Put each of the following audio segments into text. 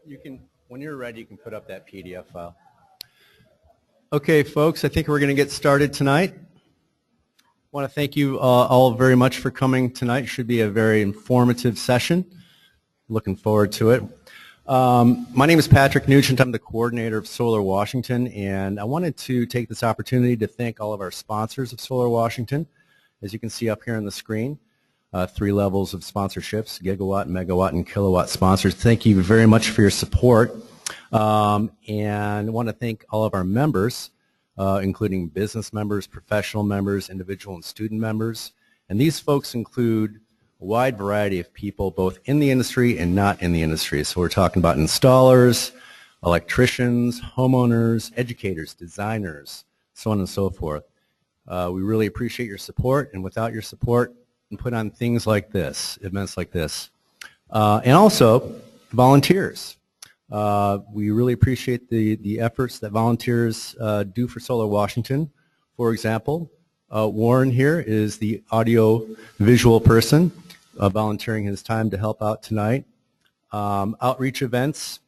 You can, when you're ready, you can put up that PDF file. Okay, folks, I think we're going to get started tonight. I want to thank you all very much for coming tonight. It should be a very informative session. Looking forward to it. My name is Patrick Nugent. I'm the coordinator of Solar Washington, and I wanted to take this opportunity to thank all of our sponsors of Solar Washington. As you can see up here on the screen, 3 levels of sponsorships: gigawatt, megawatt, and kilowatt sponsors. Thank you very much for your support. And I want to thank all of our members, including business members, professional members, individual and student members. And these folks include a wide variety of people, both in the industry and not in the industry. So we're talking about installers, electricians, homeowners, educators, designers, so on and so forth. We really appreciate your support, and without your support, and put on things like this, events like this. And also, volunteers. We really appreciate the efforts that volunteers do for Solar Washington. For example, Warren here is the audio-visual person, volunteering his time to help out tonight. Outreach events,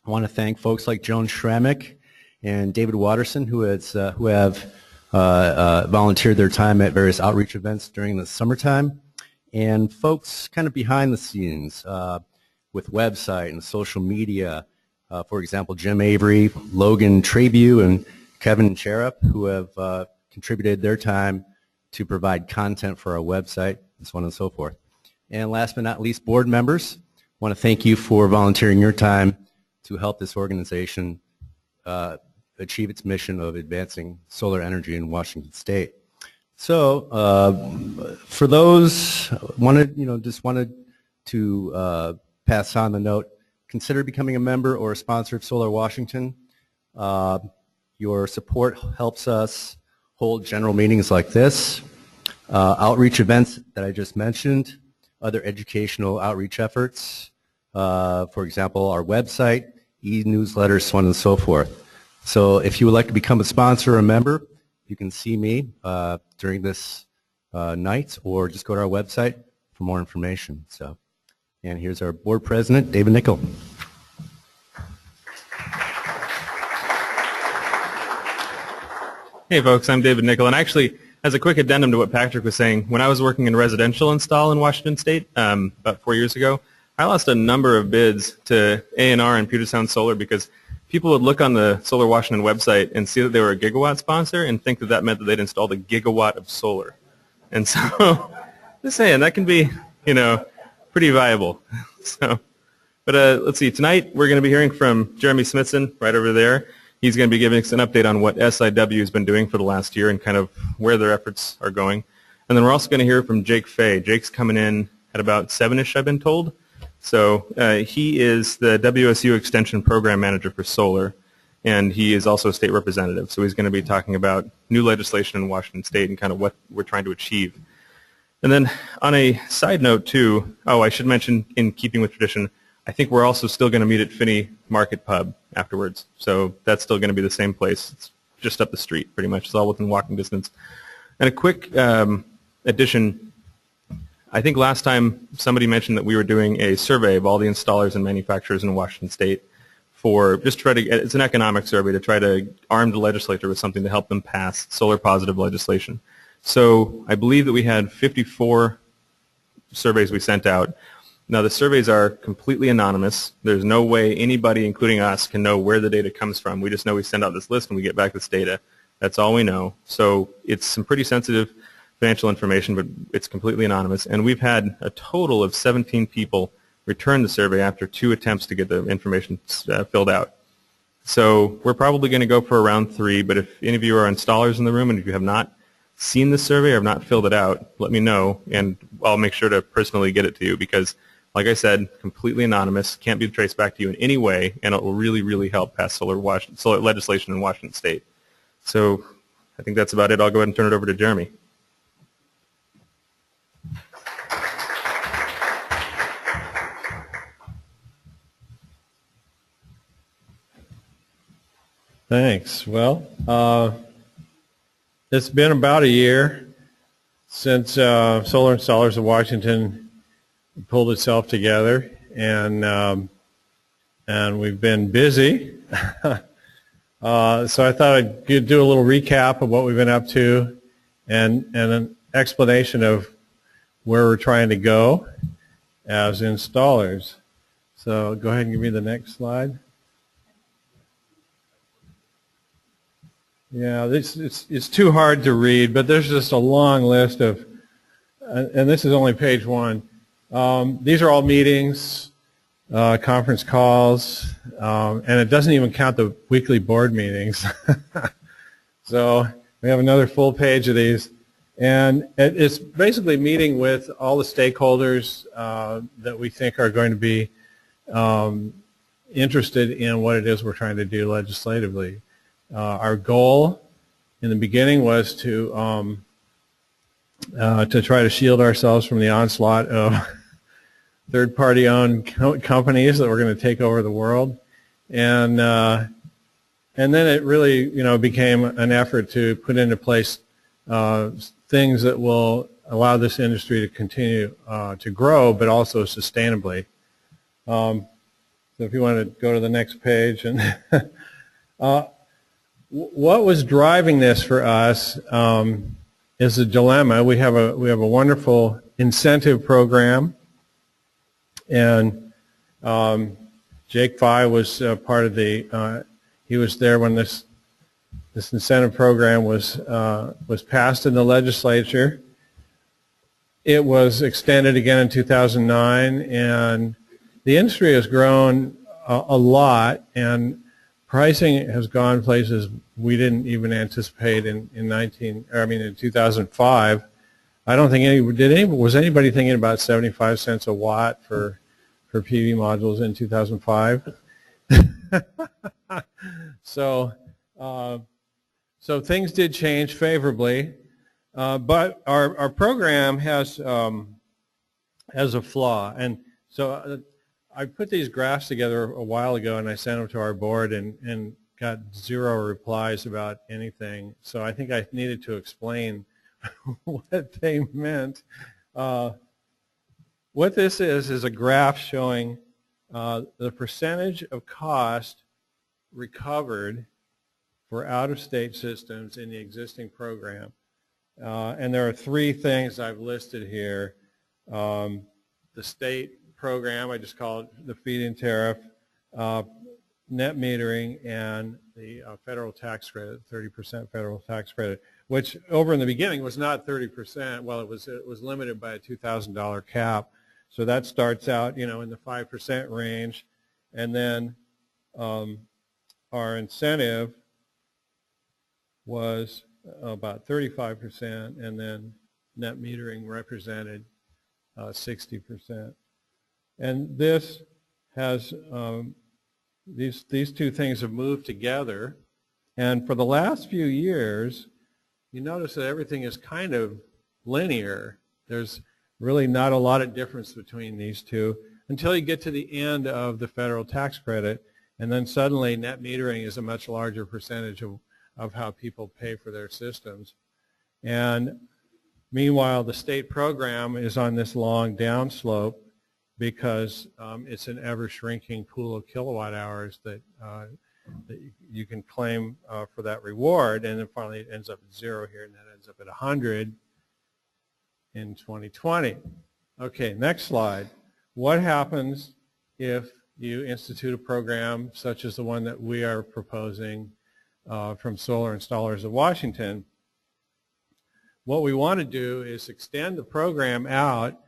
I want to thank folks like Joan Schrammick and David Watterson who have volunteered their time at various outreach events during the summertime, and folks kind of behind the scenes with website and social media. For example, Jim Avery, Logan Trabue, and Kevin Cherup, who have contributed their time to provide content for our website, and so on and so forth. And last but not least, board members. I want to thank you for volunteering your time to help this organization achieve its mission of advancing solar energy in Washington State. So, for those just wanted to pass on the note: consider becoming a member or a sponsor of Solar Washington. Your support helps us hold general meetings like this, outreach events that I just mentioned, other educational outreach efforts. For example, our website, e-newsletters, so on and so forth. So if you would like to become a sponsor or a member, you can see me during this night, or just go to our website for more information. So, and here's our board president, David Nickel. Hey folks, I'm David Nickel, and actually, as a quick addendum to what Patrick was saying, when I was working in residential install in Washington State about 4 years ago, I lost a number of bids to A&R and Puget Sound Solar because people would look on the Solar Washington website and see that they were a gigawatt sponsor and think that that meant that they'd installed a gigawatt of solar. And so, just saying, that can be, pretty viable. But let's see, tonight we're going to be hearing from Jeremy Smithson right over there. He's going to be giving us an update on what SIW has been doing for the last year and kind of where their efforts are going. And then we're also going to hear from Jake Fay. Jake's coming in at about 7-ish, I've been told. So he is the WSU Extension Program Manager for Solar, and he is also a state representative. So he's going to be talking about new legislation in Washington State and kind of what we're trying to achieve. And then on a side note, too, I should mention, in keeping with tradition, I think we're also still going to meet at Finney Market Pub afterwards. So that's still going to be the same place. It's just up the street, pretty much. It's all within walking distance. And a quick addition. I think last time somebody mentioned that we were doing a survey of all the installers and manufacturers in Washington State for just to try to, it's an economic survey to try to arm the legislature with something to help them pass solar positive legislation. So I believe that we had 54 surveys we sent out. Now the surveys are completely anonymous. There's no way anybody, including us, can know where the data comes from. We just know we send out this list and we get back this data. That's all we know. So it's some pretty sensitive financial information, but it's completely anonymous. And we've had a total of 17 people return the survey after 2 attempts to get the information filled out. So we're probably going to go for around 3, but if any of you are installers in the room and if you have not seen the survey or have not filled it out, let me know, and I'll make sure to personally get it to you because, like I said, completely anonymous, can't be traced back to you in any way, and it will really, really help pass solar legislation in Washington State. So I think that's about it. I'll go ahead and turn it over to Jeremy. Thanks. Well, it's been about a year since Solar Installers of Washington pulled itself together, and and we've been busy. So I thought I'd do a little recap of what we've been up to and an explanation of where we're trying to go as installers. So go ahead and give me the next slide. Yeah, it's too hard to read, but there's just a long list of, and this is only page 1. These are all meetings, conference calls, and it doesn't even count the weekly board meetings. So we have another full page of these. And it's basically meeting with all the stakeholders that we think are going to be interested in what it is we're trying to do legislatively. Our goal in the beginning was to try to shield ourselves from the onslaught of third-party owned companies that were going to take over the world, and then it really became an effort to put into place things that will allow this industry to continue to grow, but also sustainably. So if you want to go to the next page. And what was driving this for us is a dilemma. We have a wonderful incentive program, and Jake Fye was part of the. He was there when this incentive program was passed in the legislature. It was extended again in 2009, and the industry has grown a lot, and pricing has gone places we didn't even anticipate in 2005. I don't think was anybody thinking about 75 cents a watt for PV modules in 2005? So things did change favorably, but our program has a flaw, and so I put these graphs together a while ago, and I sent them to our board, and got 0 replies about anything. So I think I needed to explain what they meant. What this is a graph showing the percentage of cost recovered for out-of-state systems in the existing program. And there are 3 things I've listed here. The state program, I just call it the feed-in tariff, net metering, and the federal tax credit, 30% federal tax credit, which over in the beginning was not 30%. Well, it was limited by a $2,000 cap. So that starts out, in the 5% range, and then our incentive was about 35%, and then net metering represented 60%. And this has these 2 things have moved together, and for the last few years, you notice that everything is kind of linear. There's really not a lot of difference between these 2 until you get to the end of the federal tax credit, and then suddenly net metering is a much larger percentage of how people pay for their systems. And meanwhile, the state program is on this long downslope because it's an ever-shrinking pool of kilowatt hours that you can claim for that reward, and then finally it ends up at 0 here, and then ends up at 100 in 2020. Okay, next slide. What happens if you institute a program such as the one that we are proposing from Solar Installers of Washington? What we want to do is extend the program out,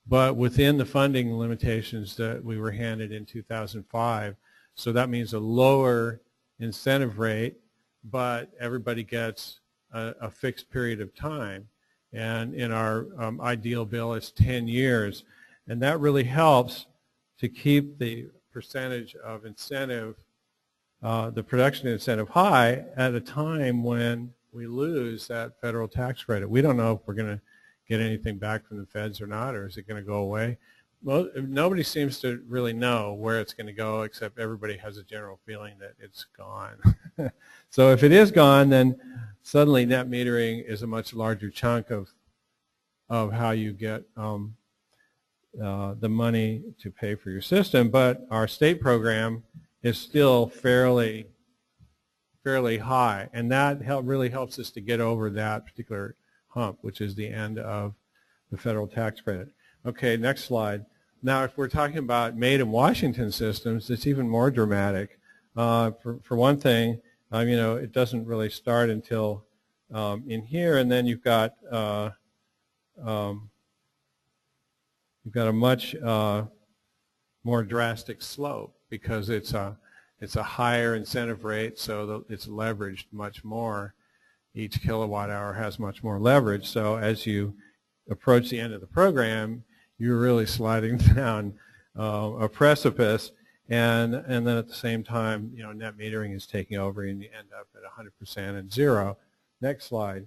but within the funding limitations that we were handed in 2005. So that means a lower incentive rate, but everybody gets a fixed period of time. And in our ideal bill, it's 10 years. And that really helps to keep the percentage of incentive, the production incentive high at a time when we lose that federal tax credit. We don't know if we're going to get anything back from the feds or not, or is it going to go away? Well, nobody seems to really know where it's going to go, except everybody has a general feeling that it's gone. So if it is gone, then suddenly net metering is a much larger chunk of how you get the money to pay for your system, but our state program is still fairly high, and that really helps us to get over that particular hump, which is the end of the federal tax credit. Okay, next slide. Now, if we're talking about made in Washington systems, it's even more dramatic. For one thing, it doesn't really start until in here, and then you've got a much more drastic slope because it's a higher incentive rate, so it's leveraged much more. Each kilowatt hour has much more leverage. So as you approach the end of the program, you're really sliding down a precipice, and then at the same time, net metering is taking over, and you end up at 100% and zero. Next slide.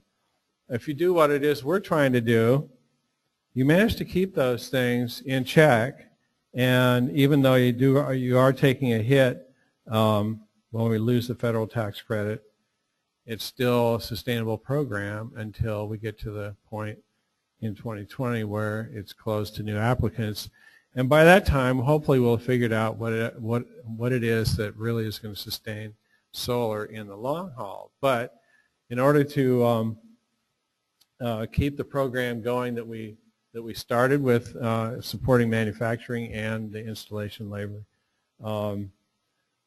If you do what it is we're trying to do, you manage to keep those things in check, and even though you are taking a hit when we lose the federal tax credit, it's still a sustainable program until we get to the point in 2020 where it's closed to new applicants. And by that time, hopefully we'll have figured out what it is that really is going to sustain solar in the long haul. But in order to keep the program going that we started with, supporting manufacturing and the installation labor,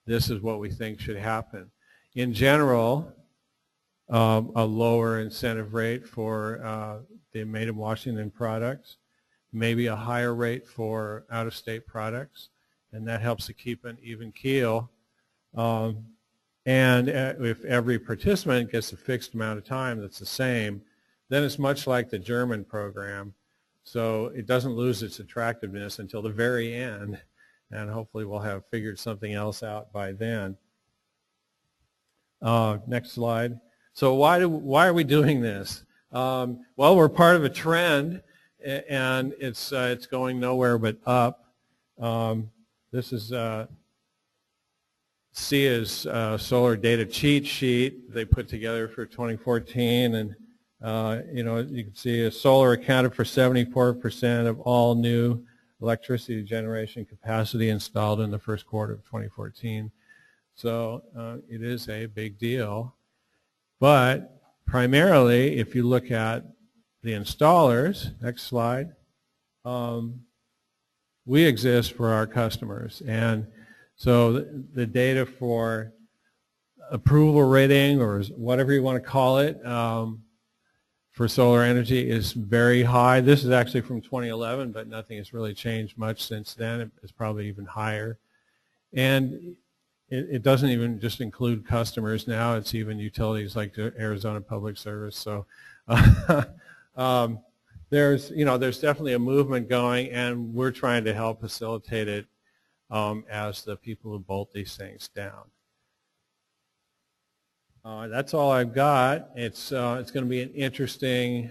this is what we think should happen. In general, a lower incentive rate for the made in Washington products, maybe a higher rate for out-of-state products, and that helps to keep an even keel. And if every participant gets a fixed amount of time that's the same, then it's much like the German program. So it doesn't lose its attractiveness until the very end, and hopefully we'll have figured something else out by then. Next slide. So why are we doing this? Well, we're part of a trend, and it's going nowhere but up. This is SEIA's solar data cheat sheet they put together for 2014, and you can see solar accounted for 74% of all new electricity generation capacity installed in the first quarter of 2014. So it is a big deal. But primarily, if you look at the installers, next slide, we exist for our customers. And so the data for approval rating, or whatever you want to call it, for solar energy is very high. This is actually from 2011, but nothing has really changed much since then. It's probably even higher. And it doesn't even just include customers now. It's even utilities like the Arizona Public Service. So there's definitely a movement going, and we're trying to help facilitate it as the people who bolt these things down. That's all I've got. It's going to be an interesting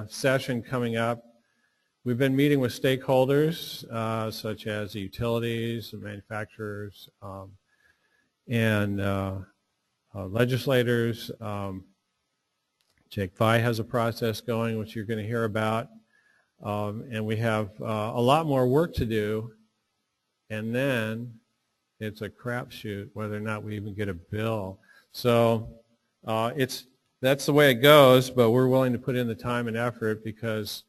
session coming up. We've been meeting with stakeholders such as the utilities, the manufacturers, and legislators. Jake Vi has a process going, which you're going to hear about. And we have a lot more work to do. And then it's a crapshoot whether or not we even get a bill. So that's the way it goes, but we're willing to put in the time and effort because,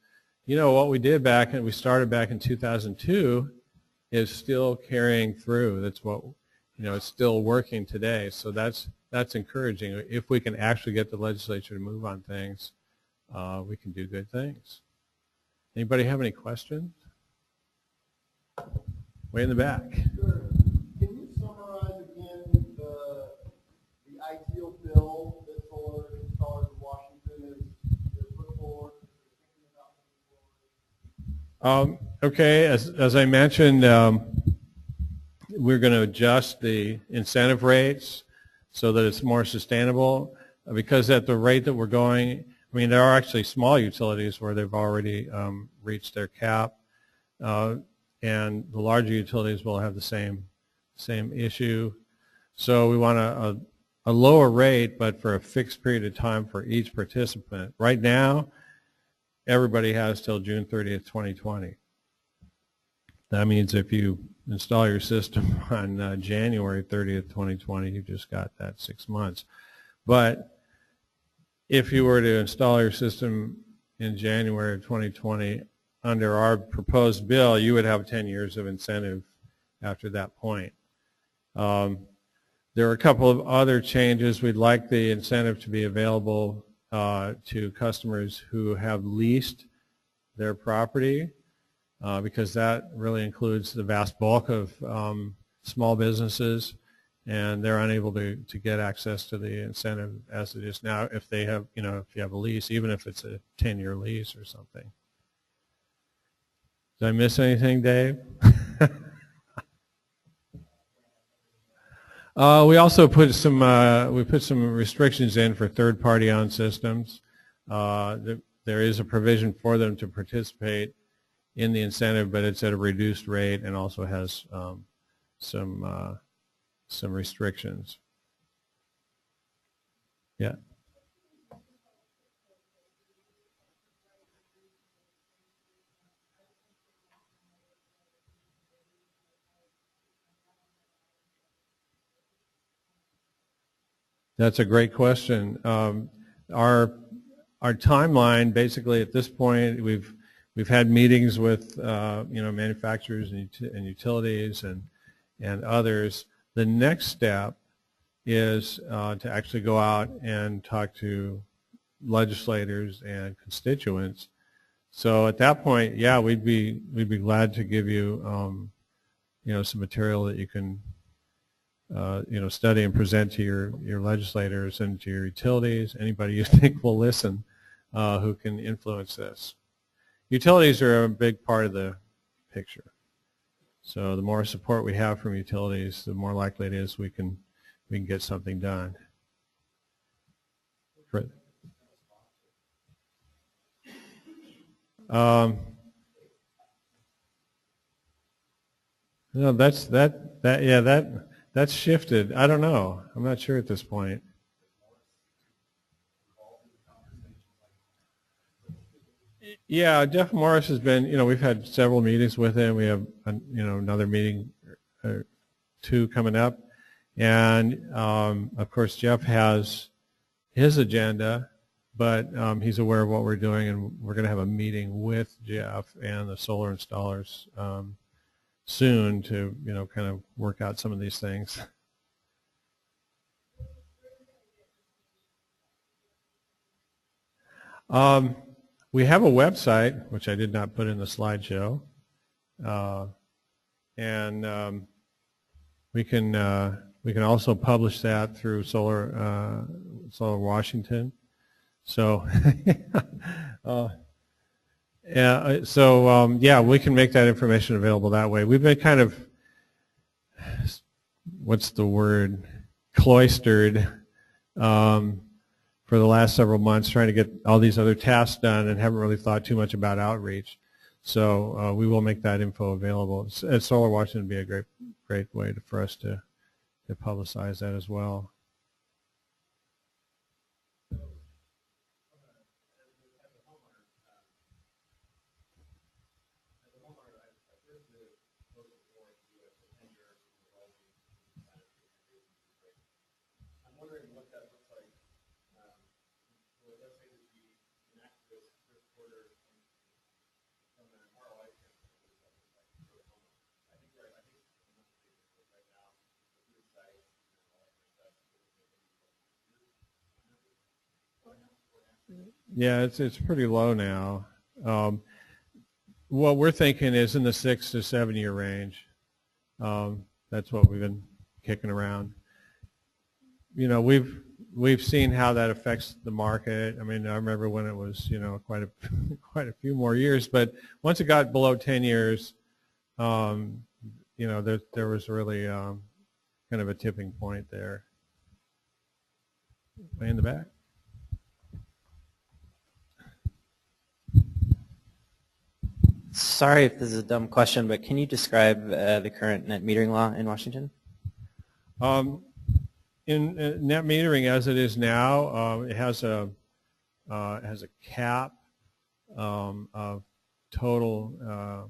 what we did we started back in 2002 is still carrying through. That's what, it's still working today. So that's encouraging. If we can actually get the legislature to move on things, we can do good things. Anybody have any questions? Way in the back. Sure. Can you summarize again the ideal bill that solar installers in Washington is put forward? Okay, as I mentioned, we're going to adjust the incentive rates so that it's more sustainable, because at the rate that we're going, there are actually small utilities where they've already reached their cap, and the larger utilities will have the same issue. So we want a lower rate, but for a fixed period of time for each participant. Right now, everybody has till June 30th, 2020. That means if you install your system on January 30th, 2020, you just got that 6 months. But if you were to install your system in January of 2020 under our proposed bill, you would have 10 years of incentive after that point. There are a couple of other changes. We'd like the incentive to be available to customers who have leased their property, because that really includes the vast bulk of small businesses, and they're unable to get access to the incentive as it is now if they have, if you have a lease, even if it's a 10-year lease or something. Did I miss anything, Dave? We also put some restrictions in for third-party owned systems. There is a provision for them to participate in the incentive, but it's at a reduced rate and also has some restrictions. Yeah. That's a great question. Our timeline, basically, at this point, we've had meetings with manufacturers and utilities and others. The next step is to actually go out and talk to legislators and constituents. So at that point, yeah, we'd be glad to give you some material that you can study and present to your legislators and to your utilities, anybody you think will listen, who can influence this. Utilities are a big part of the picture. So the more support we have from utilities, the more likely it is we can get something done. No, that's shifted. I don't know. I'm not sure at this point. Yeah, Jeff Morris has been, we've had several meetings with him. We have, another meeting or two coming up. And, of course, Jeff has his agenda, but he's aware of what we're doing, and we're going to have a meeting with Jeff and the solar installers soon to, kind of work out some of these things. We have a website, which I did not put in the slideshow, and we can also publish that through Solar Washington. So, yeah, we can make that information available that way. We've been kind of, what's the word, cloistered for the last several months, trying to get all these other tasks done, and haven't really thought too much about outreach. So we will make that info available. At Solar Washington would be a great way for us to publicize that as well. Yeah, it's pretty low now. What we're thinking is in the 6 to 7 year range. That's what we've been kicking around. We've seen how that affects the market. I mean, I remember when it was quite a few more years, but once it got below 10 years, there was really kind of a tipping point there. Way in the back. Sorry if this is a dumb question, but can you describe the current net metering law in Washington? In net metering as it is now, it has a cap of total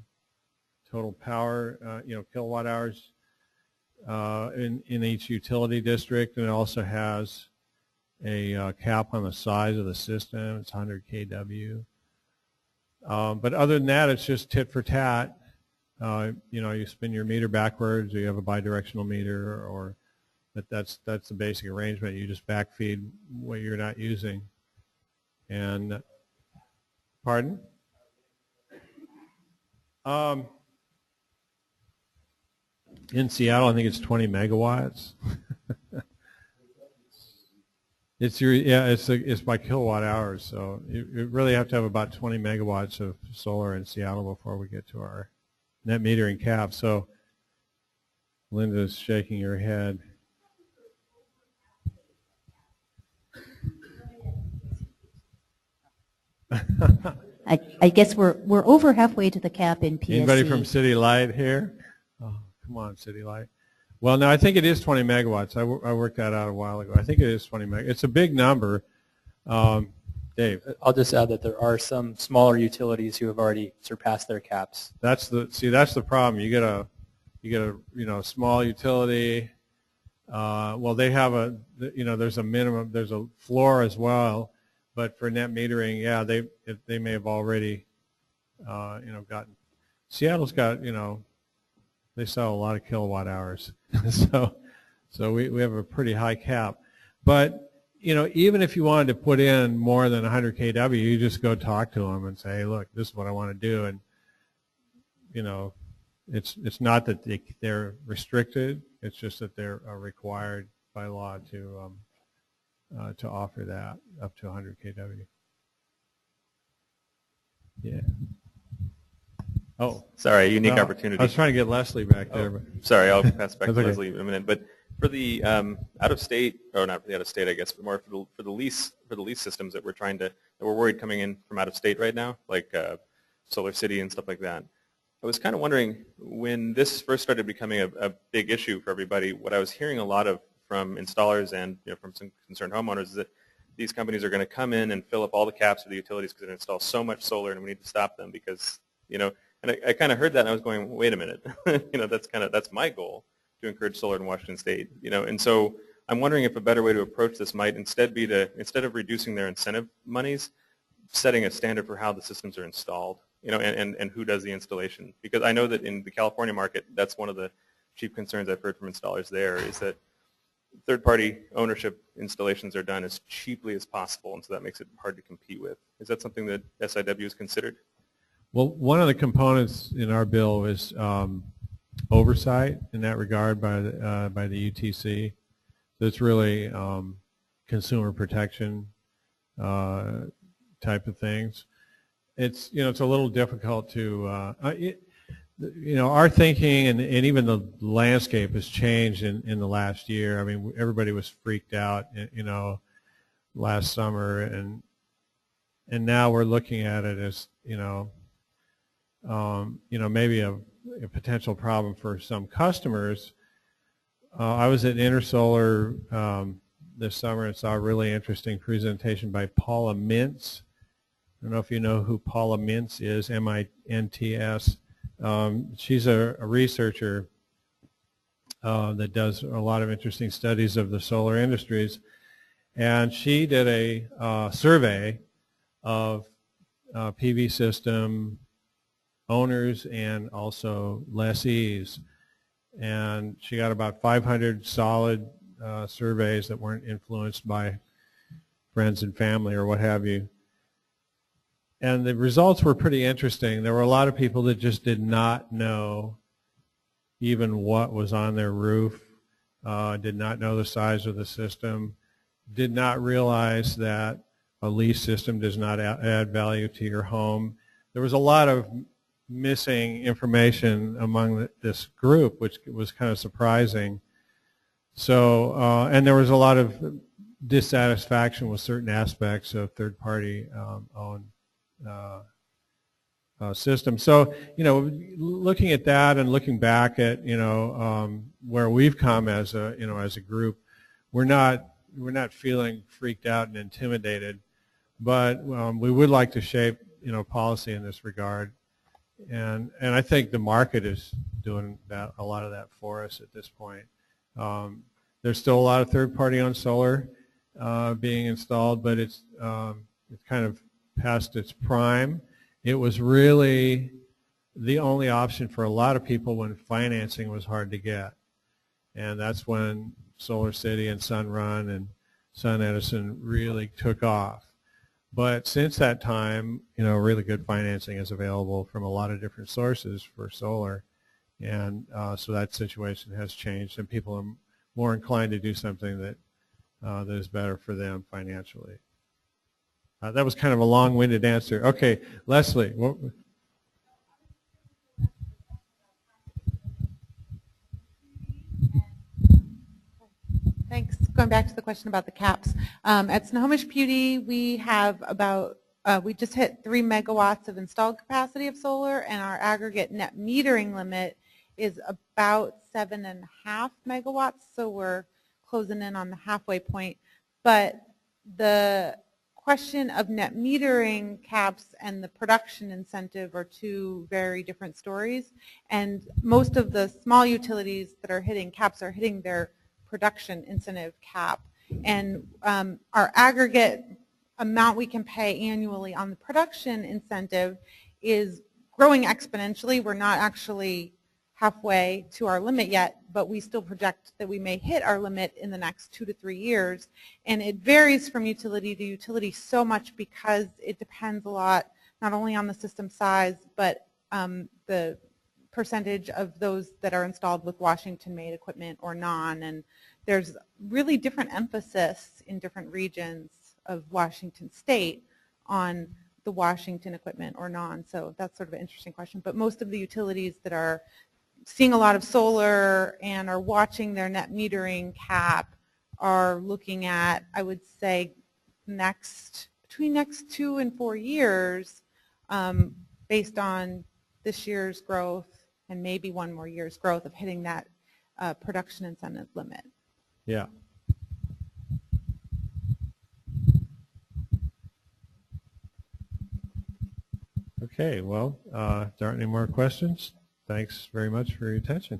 total power, kilowatt hours in each utility district, and it also has a cap on the size of the system. It's 100 kW. But other than that, it's just tit for tat. You spin your meter backwards, or you have a bidirectional meter, but that's the basic arrangement. You just backfeed what you're not using. And pardon? In Seattle, I think it's 20 megawatts. It's by kilowatt hours, so you really have to have about 20 megawatts of solar in Seattle before we get to our net metering cap. So Linda's shaking her head. I guess we're over halfway to the cap in PSC. Anybody from City Light here? Oh, come on, City Light. Well, no, I think it is 20 megawatts. I worked that out a while ago. I think it is 20 megawatts. It's a big number. Dave. I'll just add that there are some smaller utilities who have already surpassed their caps. That's the problem. You get a small utility. Well, they have there's a minimum, there's a floor as well. But for net metering, yeah, they may have already, gotten. Seattle's got, they sell a lot of kilowatt hours, so we have a pretty high cap. But even if you wanted to put in more than 100 kW, you just go talk to them and say, hey, look, this is what I want to do, and it's not that they're restricted. It's just that they're required by law to offer that up to 100 kW. Yeah. Oh, sorry, unique opportunity. I was trying to get Leslie back there. But sorry, I'll pass back to okay. Leslie in a minute. But for the out of state, or not really out of state, I guess, but more for the lease systems that we're worried coming in from out of state right now, like Solar City and stuff like that. I was kind of wondering, when this first started becoming a big issue for everybody, what I was hearing a lot of from installers and from some concerned homeowners is that these companies are going to come in and fill up all the caps for the utilities because they install so much solar, and we need to stop them because and I kind of heard that, and I was going, wait a minute, that's my goal, to encourage solar in Washington State, and so I'm wondering if a better way to approach this might instead be instead of reducing their incentive monies, setting a standard for how the systems are installed, and who does the installation, because I know that in the California market, that's one of the chief concerns I've heard from installers there is that third-party ownership installations are done as cheaply as possible, and so that makes it hard to compete with. Is that something that SIW has considered? Well, one of the components in our bill is oversight in that regard by the UTC. So it's really consumer protection type of things. It's it's a little difficult to our thinking and even the landscape has changed in the last year. I mean, everybody was freaked out last summer, and now we're looking at it as maybe a potential problem for some customers. I was at Intersolar this summer and saw a really interesting presentation by Paula Mintz. I don't know if you know who Paula Mintz is, M-I-N-T-S. She's a researcher that does a lot of interesting studies of the solar industries, and she did a survey of PV system owners and also lessees, and she got about 500 solid surveys that weren't influenced by friends and family or what have you. And the results were pretty interesting. There were a lot of people that just did not know even what was on their roof, did not know the size of the system, did not realize that a lease system does not add value to your home. There was a lot of missing information among this group, which was kind of surprising. So, and there was a lot of dissatisfaction with certain aspects of third-party owned system. So, looking at that and looking back at, where we've come as a group, we're not feeling freaked out and intimidated, but we would like to shape, policy in this regard. I think the market is doing that, a lot of that for us at this point. There's still a lot of third-party on solar being installed, but it's kind of past its prime. It was really the only option for a lot of people when financing was hard to get. And that's when Solar City and Sunrun and Sun Edison really took off. But since that time, really good financing is available from a lot of different sources for solar. And so that situation has changed, and people are more inclined to do something that is better for them financially. That was kind of a long-winded answer. Okay, Leslie. Thanks. Going back to the question about the caps. At Snohomish Beauty, we have about, we just hit 3 megawatts of installed capacity of solar, and our aggregate net metering limit is about 7.5 megawatts, so we're closing in on the halfway point. But the question of net metering caps and the production incentive are two very different stories, and most of the small utilities that are hitting caps are hitting their production incentive cap, and our aggregate amount we can pay annually on the production incentive is growing exponentially. We're not actually halfway to our limit yet, but we still project that we may hit our limit in the next 2 to 3 years, and it varies from utility to utility so much because it depends a lot not only on the system size but the percentage of those that are installed with Washington-made equipment or non, and there's really different emphasis in different regions of Washington State on the Washington equipment or non, so that's sort of an interesting question. But most of the utilities that are seeing a lot of solar and are watching their net metering cap are looking at, I would say, between next 2 and 4 years based on this year's growth and maybe 1 more year's growth of hitting that production incentive limit. Yeah. Okay, well, if there aren't any more questions, thanks very much for your attention.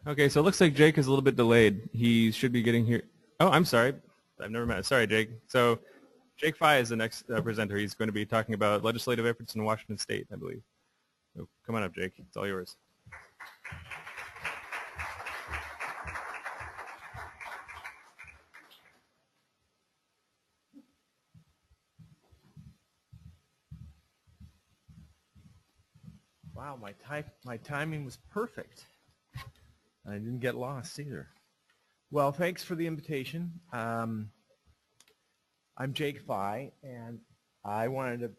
Okay, so it looks like Jake is a little bit delayed. He should be getting here. Oh, I'm sorry. I've never met. Sorry, Jake. So Jake Fye is the next presenter. He's going to be talking about legislative efforts in Washington State, I believe. So come on up, Jake. It's all yours. Wow, my timing was perfect. I didn't get lost either. Well, thanks for the invitation. I'm Jake Fye, and I wanted to,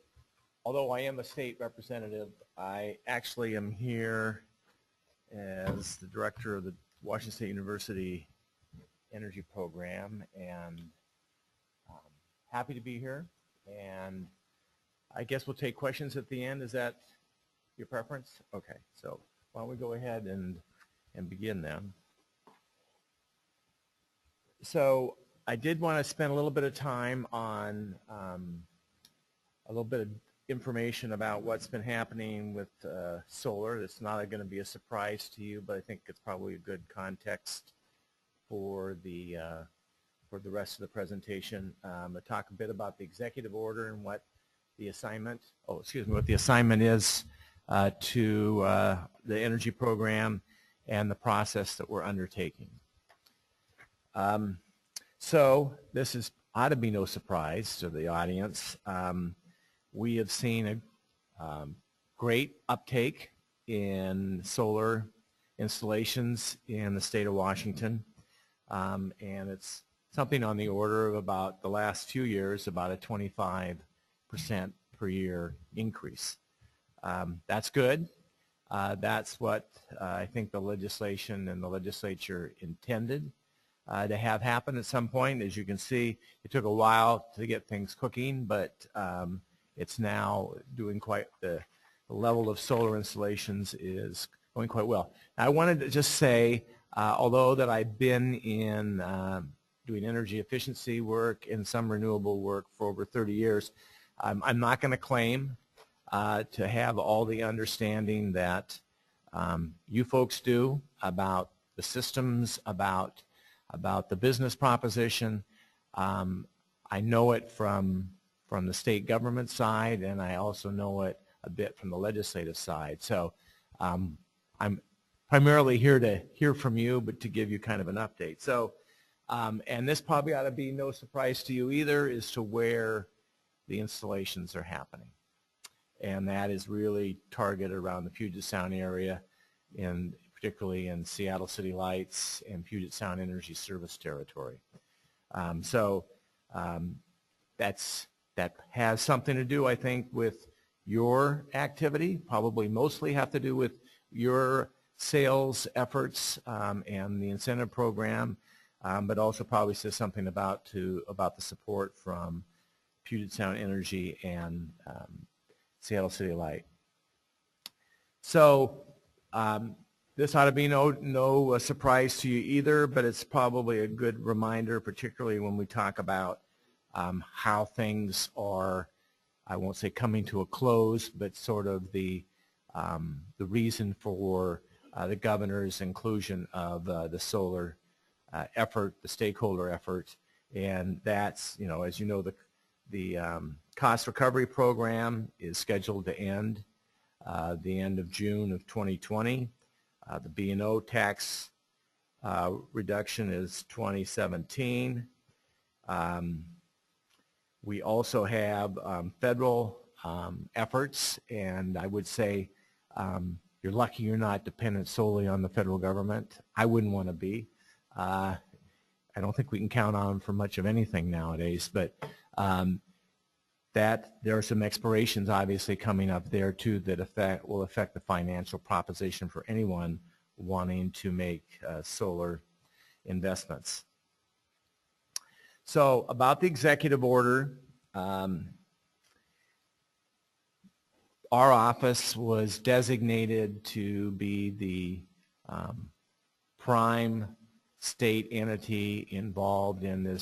although I am a state representative, I actually am here as the director of the Washington State University Energy Program, and happy to be here. And I guess we'll take questions at the end. Is that your preference? Okay, so why don't we go ahead and begin then. So I did want to spend a little bit of time on a little bit of information about what's been happening with solar. It's not going to be a surprise to you, but I think it's probably a good context for the rest of the presentation. I'll talk a bit about the executive order and what the assignment, what the assignment is to the energy program and the process that we're undertaking. So this ought to be no surprise to the audience. We have seen a great uptake in solar installations in the state of Washington, and it's something on the order of about the last few years, about a 25% per year increase. That's good. That's what I think the legislation and the legislature intended to have happen at some point. As you can see, it took a while to get things cooking, but it's now doing quite, the level of solar installations is going quite well. I wanted to just say, although that I've been in doing energy efficiency work and some renewable work for over 30 years, I'm not going to claim to have all the understanding that you folks do about the systems, about the business proposition. I know it from the state government side, and I also know it a bit from the legislative side. So I'm primarily here to hear from you, but to give you kind of an update. So, and this probably ought to be no surprise to you either, as to where the installations are happening. And that is really targeted around the Puget Sound area, and particularly in Seattle City Lights and Puget Sound Energy Service Territory. That has something to do, I think, with your activity, probably mostly have to do with your sales efforts and the incentive program, but also probably says something about the support from Puget Sound Energy and Seattle City Light. So this ought to be no surprise to you either, but it's probably a good reminder, particularly when we talk about how things are, I won't say coming to a close, but sort of the reason for the governor's inclusion of the solar effort, the stakeholder effort, and that's, as you know, the cost recovery program is scheduled to end the end of June of 2020. The B&O tax reduction is 2017. We also have federal efforts, and I would say you're lucky you're not dependent solely on the federal government. I wouldn't want to be. I don't think we can count on them for much of anything nowadays, but that there are some expirations obviously coming up there too that will affect the financial proposition for anyone wanting to make solar investments. So about the executive order, our office was designated to be the prime state entity involved in the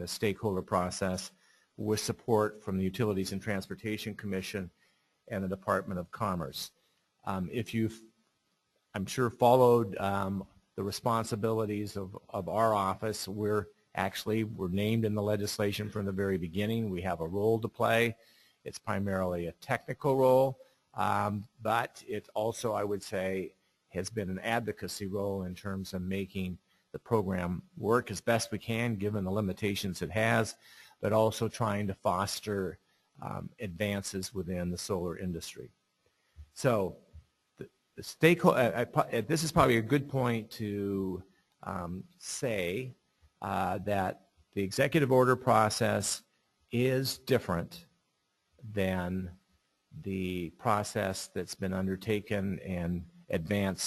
stakeholder process, with support from the Utilities and Transportation Commission and the Department of Commerce. If you've, I'm sure, followed the responsibilities of our office, we're named in the legislation from the very beginning. We have a role to play. It's primarily a technical role, but it also, I would say, has been an advocacy role in terms of making the program work as best we can, given the limitations it has, but also trying to foster advances within the solar industry. So the stakeholder, this is probably a good point to say that the executive order process is different than the process that's been undertaken and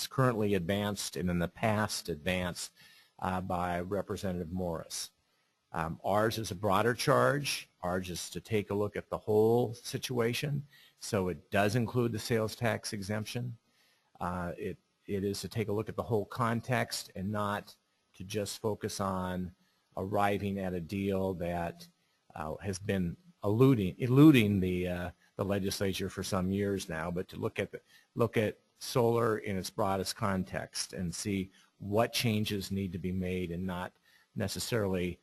currently advanced, and in the past advanced by Representative Morris. Ours is a broader charge. Ours is to take a look at the whole situation. So it does include the sales tax exemption. It is to take a look at the whole context and not to just focus on arriving at a deal that has been eluding the legislature for some years now, but to look at solar in its broadest context and see what changes need to be made, and not necessarily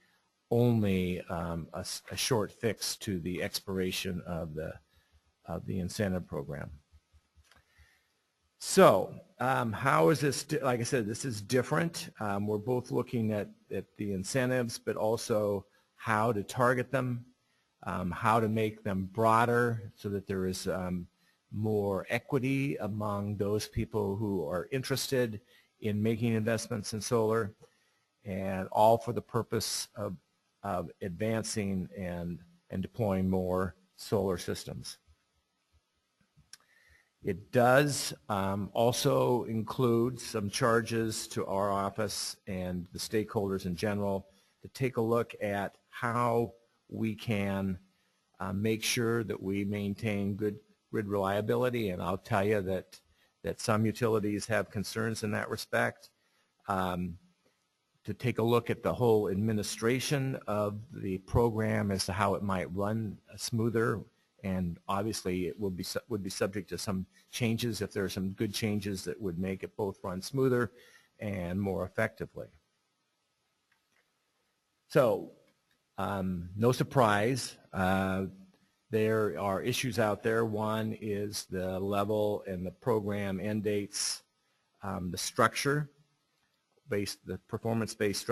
only a short fix to the expiration of the incentive program. So how is this, like I said, this is different. We're both looking at the incentives, but also how to target them, how to make them broader so that there is more equity among those people who are interested in making investments in solar, and all for the purpose of advancing and deploying more solar systems. It does also include some charges to our office and the stakeholders in general to take a look at how we can make sure that we maintain good grid reliability, and I'll tell you that some utilities have concerns in that respect. To take a look at the whole administration of the program as to how it might run smoother, and obviously it would be subject to some changes if there are some good changes that would make it both run smoother and more effectively. So no surprise, there are issues out there. One is the level and the program end dates, the structure, the performance-based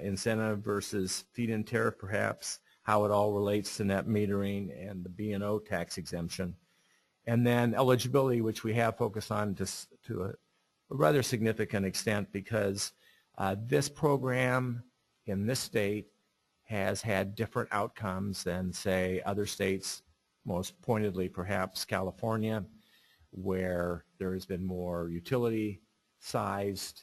incentive versus feed-in tariff, perhaps, how it all relates to net metering and the B&O tax exemption, and then eligibility, which we have focused on to a rather significant extent, because this program in this state has had different outcomes than, say, other states, most pointedly perhaps California, where there has been more utility-sized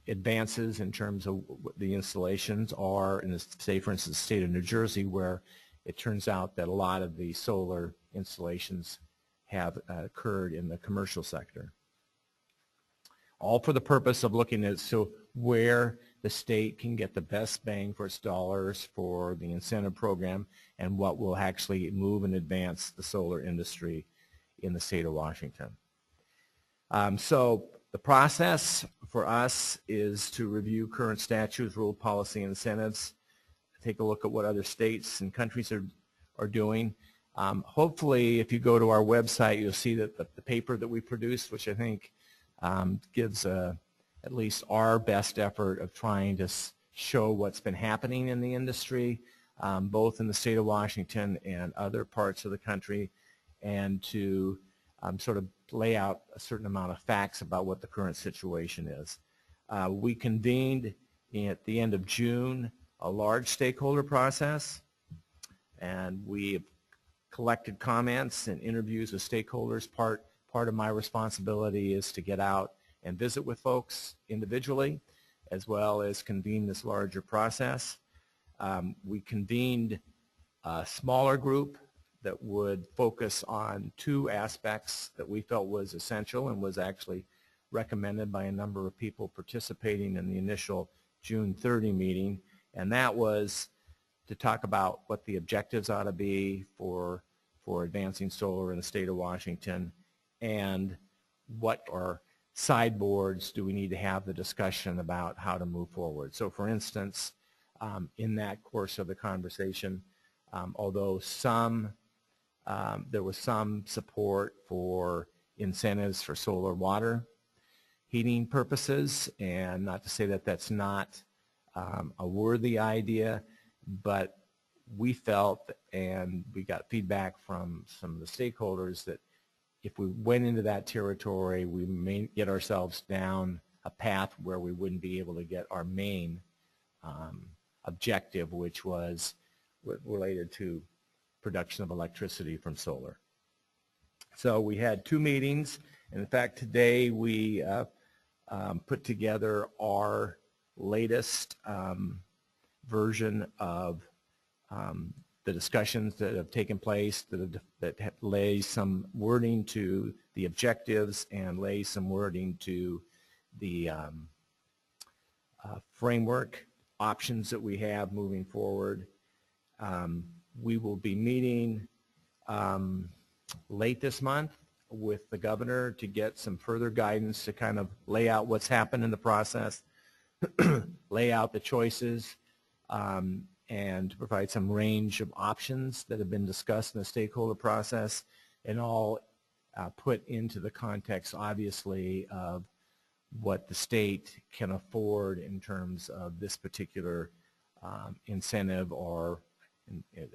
advances in terms of what the installations are in, say, for instance, the state of New Jersey, where it turns out that a lot of the solar installations have occurred in the commercial sector. All for the purpose of looking at where the state can get the best bang for its dollars for the incentive program and what will actually move and advance the solar industry in the state of Washington. So the process for us is to review current statutes, rule, policy, and incentives, take a look at what other states and countries are doing. Hopefully, if you go to our website, you'll see that the paper that we produced, which I think gives at least our best effort of trying to show what's been happening in the industry, both in the state of Washington and other parts of the country, and to sort of lay out a certain amount of facts about what the current situation is. We convened at the end of June a large stakeholder process, and we have collected comments and interviews with stakeholders. Part of my responsibility is to get out and visit with folks individually, as well as convene this larger process. We convened a smaller group that would focus on two aspects that we felt was essential and was actually recommended by a number of people participating in the initial June 30 meeting, and that was to talk about what the objectives ought to be for advancing solar in the state of Washington, and what are sideboards do we need to have the discussion about how to move forward. So for instance, in that course of the conversation, although there was some support for incentives for solar water heating purposes, and not to say that that's not a worthy idea, but we felt, and we got feedback from some of the stakeholders, that if we went into that territory, we may get ourselves down a path where we wouldn't be able to get our main objective, which was related to production of electricity from solar. So we had two meetings, and in fact today we put together our latest version of the discussions that have taken place, that lays some wording to the objectives and lays some wording to the framework options that we have moving forward. We will be meeting late this month with the governor to get some further guidance to kind of lay out what's happened in the process, lay out the choices, and to provide some range of options that have been discussed in the stakeholder process, and all put into the context, obviously, of what the state can afford in terms of this particular incentive, or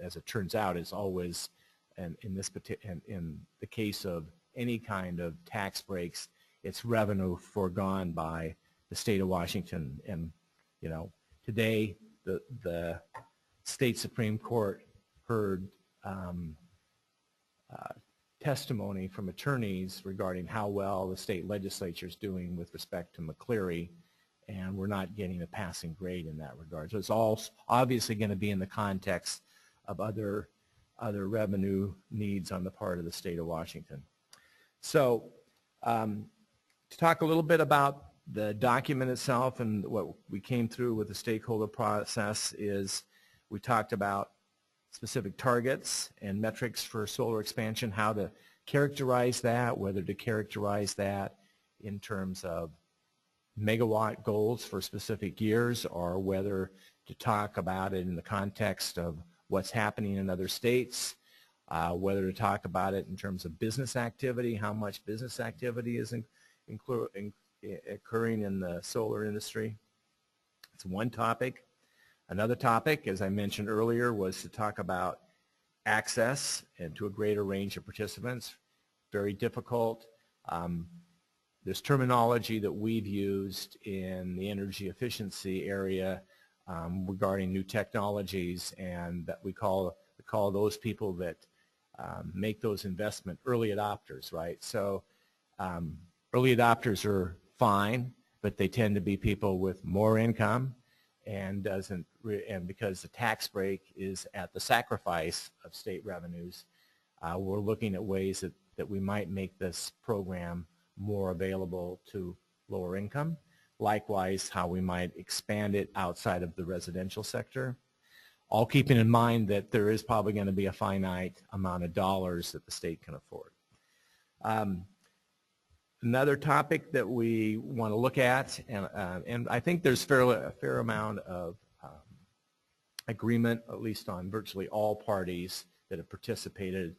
as it turns out, is always, and in the case of any kind of tax breaks, it's revenue foregone by the state of Washington. And you know, today the state Supreme Court heard testimony from attorneys regarding how well the state legislature is doing with respect to McCleary, and we're not getting a passing grade in that regard. So it's all obviously going to be in the context of other revenue needs on the part of the state of Washington. So to talk a little bit about the document itself and what we came through with the stakeholder process is we talked about specific targets and metrics for solar expansion, how to characterize that, whether to characterize that in terms of megawatt goals for specific years or whether to talk about it in the context of what's happening in other states, whether to talk about it in terms of business activity, how much business activity is occurring in the solar industry. It's one topic. Another topic, as I mentioned earlier, was to talk about access and to a greater range of participants. Very difficult. There's terminology that we've used in the energy efficiency area regarding new technologies, and that we call those people that make those investment early adopters, right? So early adopters are fine, but they tend to be people with more income, and because the tax break is at the sacrifice of state revenues, we're looking at ways that we might make this program more available to lower income. Likewise, how we might expand it outside of the residential sector, all keeping in mind that there is probably going to be a finite amount of dollars that the state can afford. Another topic that we want to look at, and I think there's a fair amount of agreement, at least on virtually all parties that have participated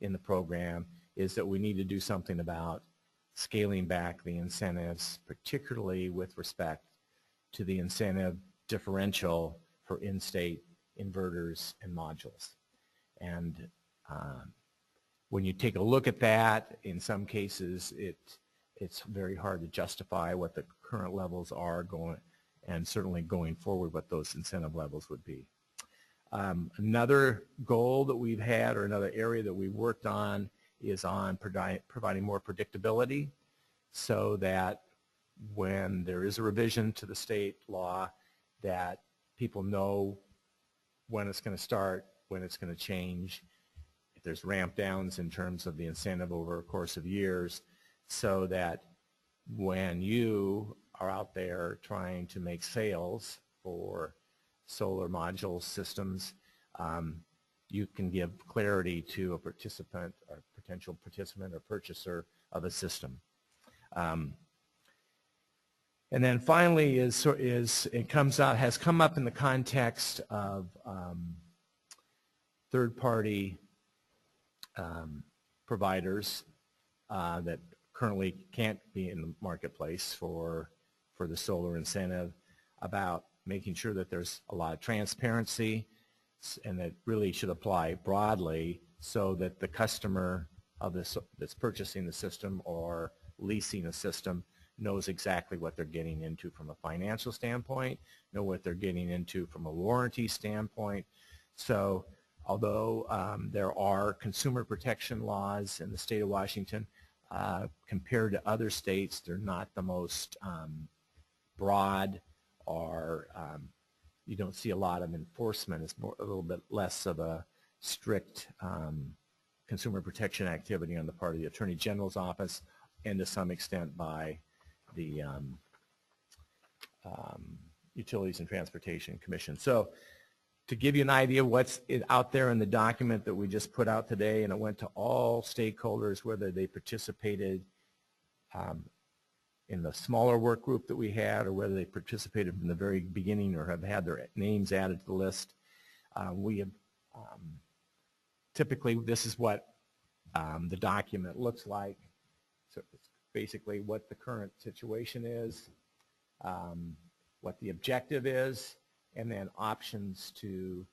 in the program, is that we need to do something about scaling back the incentives, particularly with respect to the incentive differential for in-state inverters and modules. And when you take a look at that, in some cases it's very hard to justify what the current levels are and certainly going forward what those incentive levels would be. Another goal that we've had, or another area that we've worked on, is on providing more predictability so that when there is a revision to the state law, that people know when it's going to start, when it's going to change, if there's ramp downs in terms of the incentive over a course of years, so that when you are out there trying to make sales for solar module systems, you can give clarity to a participant or potential participant or purchaser of a system. And then finally has come up in the context of third-party providers that currently can't be in the marketplace for the solar incentive, about making sure that there's a lot of transparency, and that really should apply broadly so that the customer of this that's purchasing the system or leasing a system knows exactly what they're getting into from a financial standpoint, know what they're getting into from a warranty standpoint. So although there are consumer protection laws in the state of Washington, compared to other states, they're not the most broad, or you don't see a lot of enforcement. It's a little bit less of a strict consumer protection activity on the part of the Attorney General's office, and to some extent by the Utilities and Transportation Commission. So to give you an idea of what's out there in the document that we just put out today, and it went to all stakeholders, whether they participated in the smaller work group that we had, or whether they participated from the very beginning or have had their names added to the list. We have typically, this is what the document looks like. So it's basically what the current situation is, what the objective is, and then options to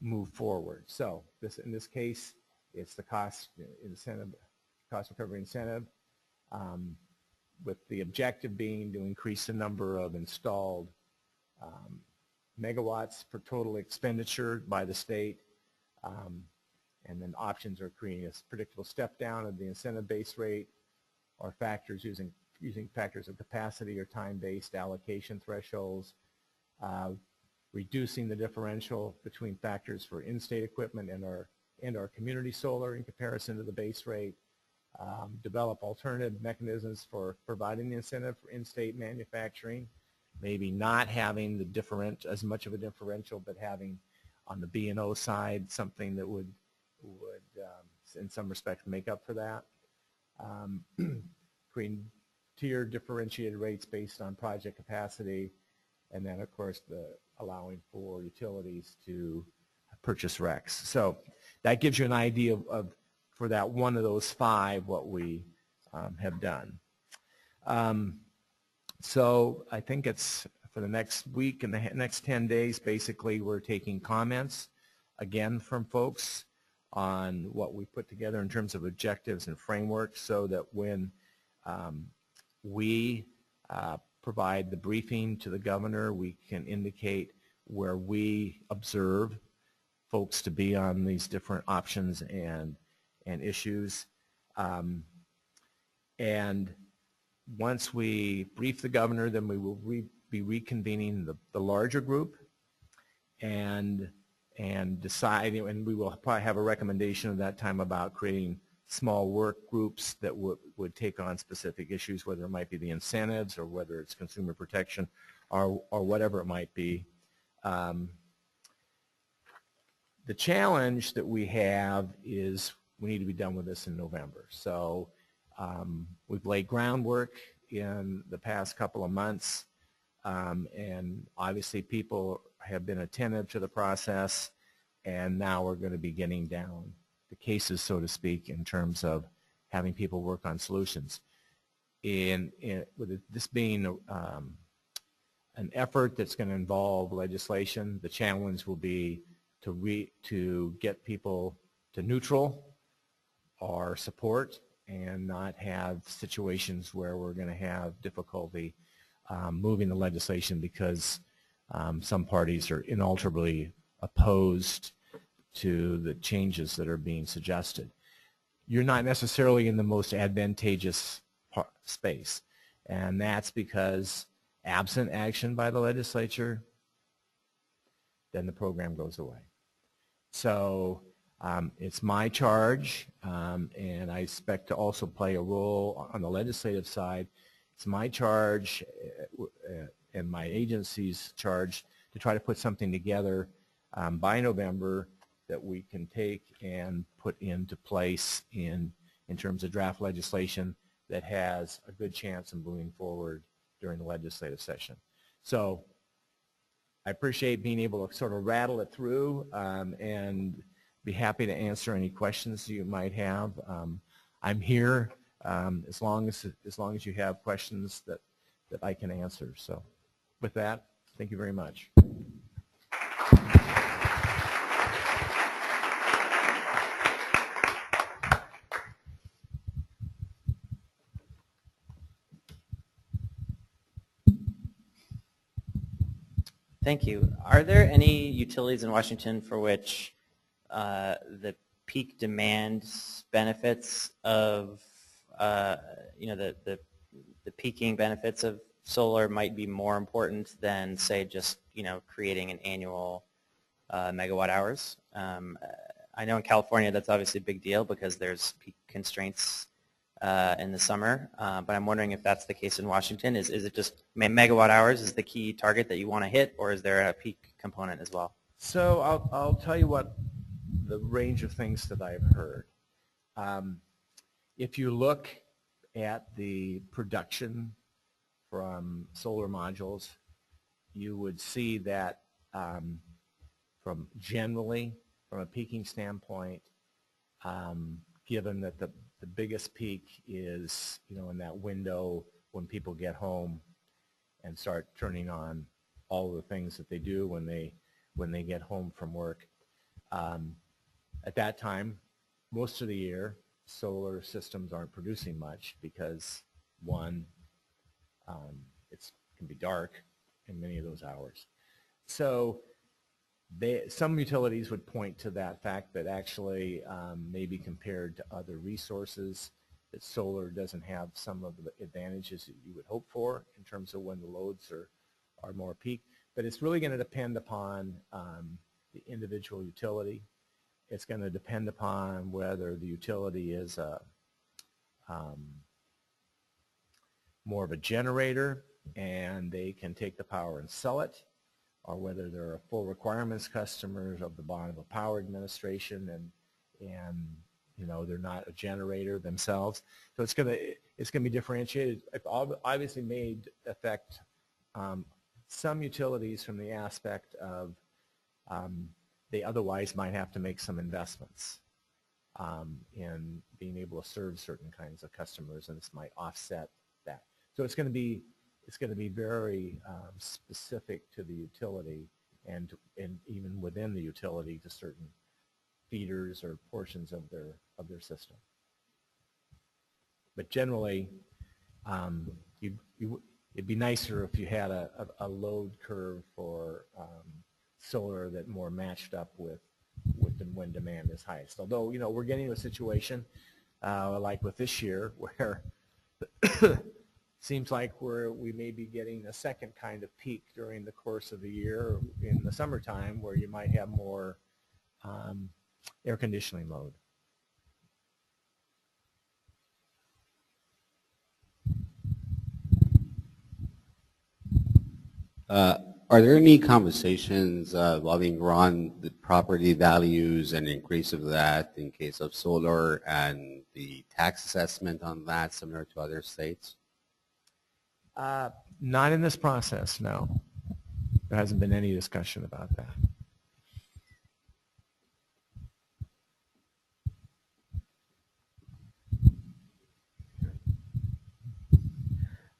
move forward. So in this case, it's the cost recovery incentive, with the objective being to increase the number of installed megawatts per total expenditure by the state, and then options are creating a predictable step down of the incentive base rate, or factors using factors of capacity or time-based allocation thresholds, reducing the differential between factors for in-state equipment and our community solar in comparison to the base rate, develop alternative mechanisms for providing the incentive for in-state manufacturing, maybe not having the as much of a differential, but having on the B&O side something that would in some respects make up for that. Creating tiered differentiated rates based on project capacity, and then of course allowing for utilities to purchase RECs. So that gives you an idea of for that one of those five what we have done. So I think it's for the next week and the next 10 days, basically we're taking comments again from folks on what we put together in terms of objectives and frameworks, so that when we provide the briefing to the governor, we can indicate where we observe folks to be on these different options and issues. And once we brief the governor, then we will be reconvening the larger group and decide, and we will probably have a recommendation at that time about creating small work groups that would take on specific issues, whether it might be the incentives or whether it's consumer protection or whatever it might be. The challenge that we have is we need to be done with this in November. So we've laid groundwork in the past couple of months, and obviously people have been attentive to the process, and now we're going to be getting down the cases, so to speak, in terms of having people work on solutions. With this being an effort that's going to involve legislation, the challenge will be to get people to neutral or support and not have situations where we're going to have difficulty moving the legislation because some parties are inalterably opposed to the changes that are being suggested. You're not necessarily in the most advantageous space, and that's because absent action by the legislature, then the program goes away. So it's my charge, and I expect to also play a role on the legislative side. It's my charge and my agency's charge to try to put something together by November that we can take and put into place in terms of draft legislation that has a good chance of moving forward during the legislative session. So I appreciate being able to sort of rattle it through and be happy to answer any questions you might have. I'm here as long as you have questions that I can answer. So with that, thank you very much. Thank you. Are there any utilities in Washington for which the peak demand benefits of, the peaking benefits of solar might be more important than, say, just, creating an annual megawatt hours? I know in California that's obviously a big deal because there's peak constraints in the summer, but I'm wondering if that's the case in Washington. Is it just megawatt hours is the key target that you want to hit, or is there a peak component as well? So I'll tell you what the range of things that I've heard. If you look at the production from solar modules, you would see that from a peaking standpoint, given that the biggest peak is, in that window when people get home and start turning on all of the things that they do when they get home from work. At that time, most of the year, solar systems aren't producing much because, one, it can be dark in many of those hours. So some utilities would point to that fact that actually maybe compared to other resources, that solar doesn't have some of the advantages that you would hope for in terms of when the loads are more peak. but it's really going to depend upon the individual utility. It's going to depend upon whether the utility is more of a generator and they can take the power and sell it, or whether they're a full requirements customers of the Bonneville Power Administration and you know, they're not a generator themselves. So it's going to be differentiated. It obviously may affect some utilities from the aspect of they otherwise might have to make some investments in being able to serve certain kinds of customers, and this might offset that. So it's going to be very specific to the utility and even within the utility to certain feeders or portions of their system. But generally, it'd be nicer if you had a load curve for solar that more matched up with when demand is highest. Although, you know, we're getting to a situation like with this year where seems like we may be getting a second kind of peak during the course of the year in the summertime where you might have more air conditioning load. Are there any conversations involving around the property values and increase of that in case of solar and the tax assessment on that similar to other states? Not in this process, no. There hasn't been any discussion about that.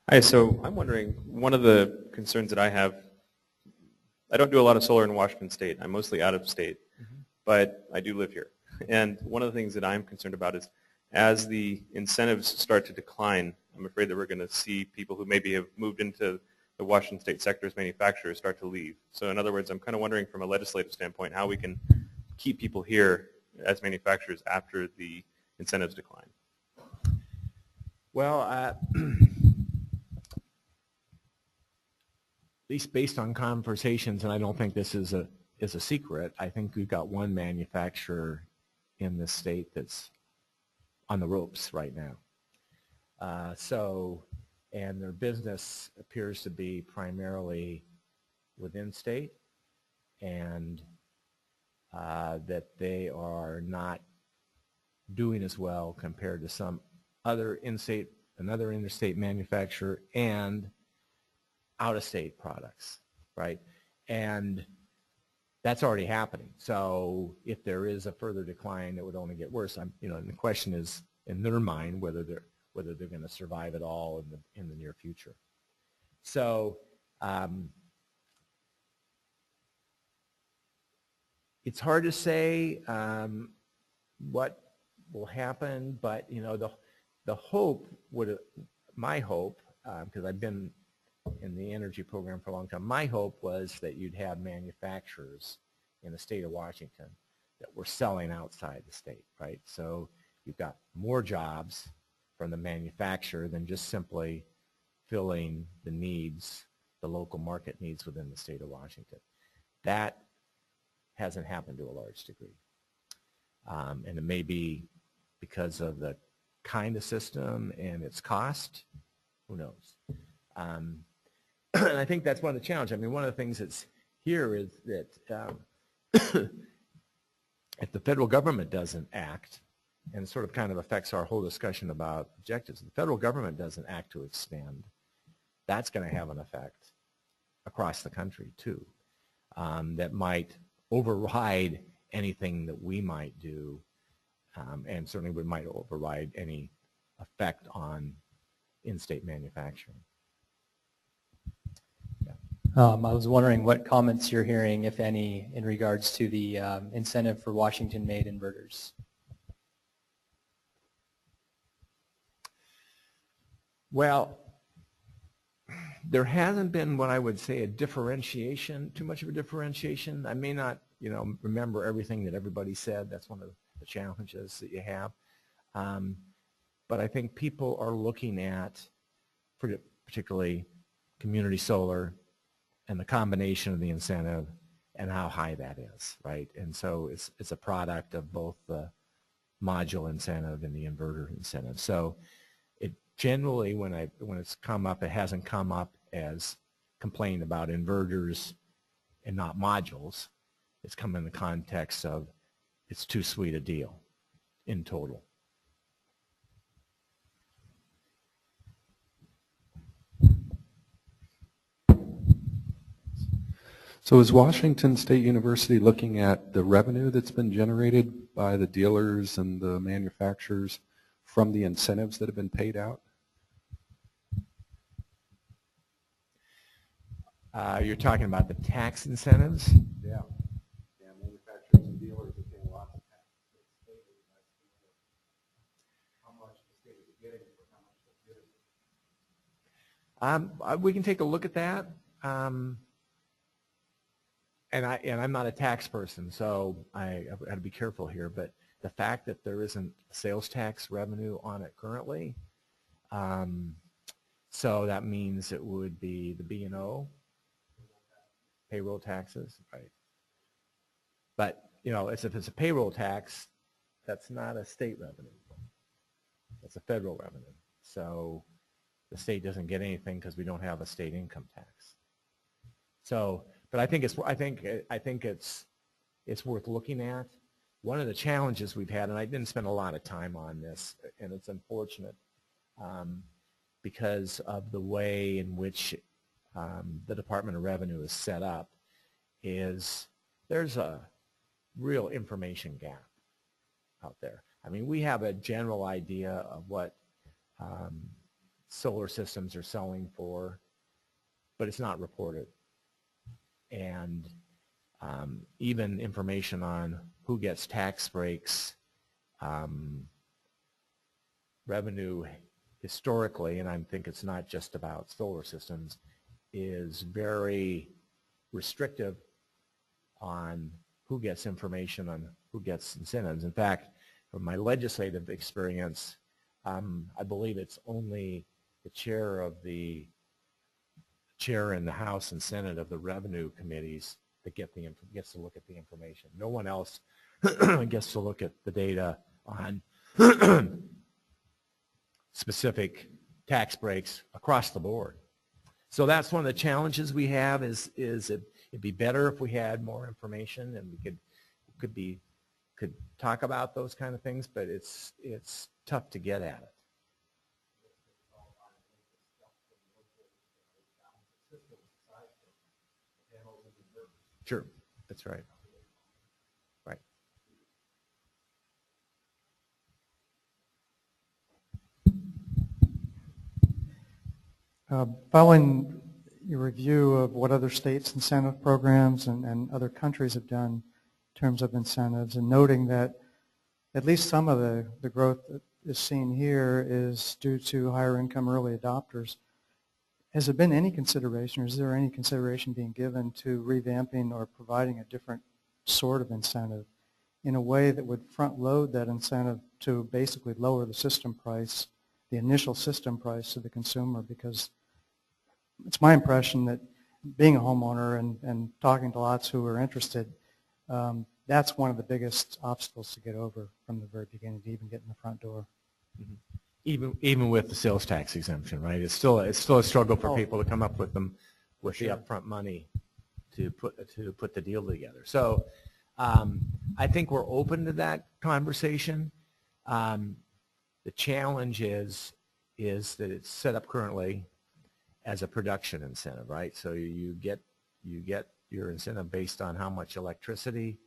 Hi, so I'm wondering, one of the concerns that I have, I don't do a lot of solar in Washington State. I'm mostly out of state, but I do live here. And one of the things that I'm concerned about is as the incentives start to decline, I'm afraid that we're going to see people who maybe have moved into the Washington State sector as manufacturers start to leave. So in other words, I'm kind of wondering from a legislative standpoint how we can keep people here as manufacturers after the incentives decline. Well, at least based on conversations, and I don't think this is a secret, I think we've got one manufacturer in this state that's on the ropes right now. And their business appears to be primarily within state, and that they are not doing as well compared to some other another interstate manufacturer and out-of-state products, right? And that's already happening. So if there is a further decline, it would only get worse. And the question is, in their mind, whether they're going to survive at all in the near future. So it's hard to say what will happen, but the hope my hope, because I've been in the energy program for a long time, my hope was that you'd have manufacturers in the state of Washington that were selling outside the state, right? So you've got more jobs from the manufacturer than just simply filling the needs, the local market needs within the state of Washington. That hasn't happened to a large degree. And it may be because of the kind of system and its cost, who knows? And I think that's one of the challenges. I mean, one of the things that's here is that if the federal government doesn't act, and it sort of kind of affects our whole discussion about objectives, if the federal government doesn't act to expand, that's going to have an effect across the country too, that might override anything that we might do, and certainly might override any effect on in-state manufacturing. I was wondering what comments you're hearing, if any, in regards to the incentive for Washington-made inverters. Well, there hasn't been what I would say a differentiation, too much of a differentiation. I may not, remember everything that everybody said. That's one of the challenges that you have. But I think people are looking at, particularly community solar, and the combination of the incentive and how high that is, right? And so it's a product of both the module incentive and the inverter incentive. So it generally, when it's come up, it hasn't come up as complaint about inverters and not modules. It's come in the context of it's too sweet a deal in total. So is Washington State University looking at the revenue that's been generated by the dealers and the manufacturers from the incentives that have been paid out? You're talking about the tax incentives? Yeah. Yeah, manufacturers and dealers are paying lots of tax. How much the state is getting for how much they're giving? We can take a look at that. And I'm not a tax person, so I have to be careful here. But the fact that there isn't sales tax revenue on it currently, so that means it would be the B&O, payroll taxes, right? But if it's a payroll tax, that's not a state revenue. That's a federal revenue. So the state doesn't get anything because we don't have a state income tax. So. But I think it's worth looking at. One of the challenges we've had, and I didn't spend a lot of time on this, and it's unfortunate because of the way in which the Department of Revenue is set up, is there's a real information gap out there. I mean, we have a general idea of what solar systems are selling for, but it's not reported. And even information on who gets tax breaks, revenue historically, and I think it's not just about solar systems, is very restrictive on who gets information on who gets incentives. In fact, from my legislative experience, I believe it's only the chair in the House and Senate of the revenue committees that gets to look at the information. No one else gets to look at the data on specific tax breaks across the board. So that's one of the challenges we have is it'd be better if we had more information and we could talk about those kind of things, but it's tough to get at it. Sure, that's right. Right. Following your review of what other states' incentive programs and other countries have done in terms of incentives, and noting that at least some of the growth that is seen here is due to higher income early adopters, has there been any consideration, or is there any consideration being given to revamping or providing a different sort of incentive in a way that would front load that incentive to basically lower the system price, the initial system price to the consumer? Because it's my impression that being a homeowner and talking to lots who are interested, that's one of the biggest obstacles to get over from the very beginning to even get in the front door. Mm-hmm. Even with the sales tax exemption, right? It's still a struggle for people to come up with the upfront money to put the deal together. So I think we're open to that conversation. The challenge is that it's set up currently as a production incentive, right? So you get your incentive based on how much electricity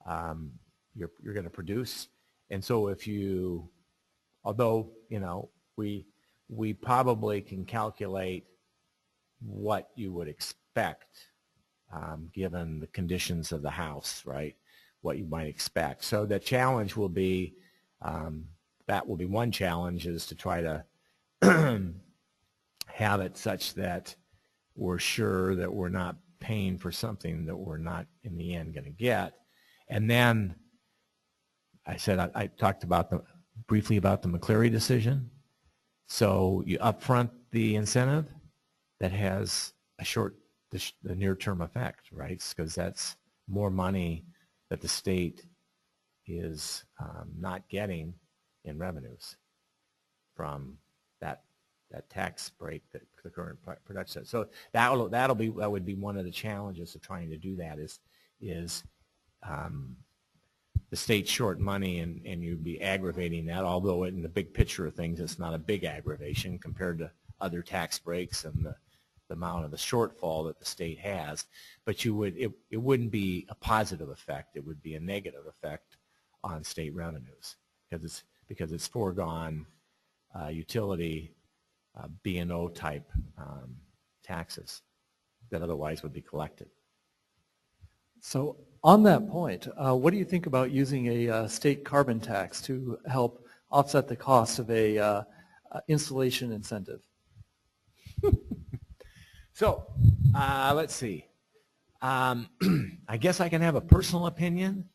you're going to produce, and so although we probably can calculate what you would expect given the conditions of the house, right? What you might expect. So the challenge will be, that will be one challenge, is to try to have it such that we're sure that we're not paying for something that we're not in the end going to get. And then I talked briefly about the McCleary decision. So you upfront the incentive that has a short the near-term effect, right? Because that's more money that the state is not getting in revenues from that tax break that the current production. So that would be one of the challenges of trying to do that is the state's short money and you'd be aggravating that, although in the big picture of things it's not a big aggravation compared to other tax breaks and the amount of the shortfall that the state has. But it wouldn't be a positive effect, it would be a negative effect on state revenues because it's foregone utility B&O type taxes that otherwise would be collected. So on that point, what do you think about using a state carbon tax to help offset the cost of a installation incentive? So let's see. I guess I can have a personal opinion.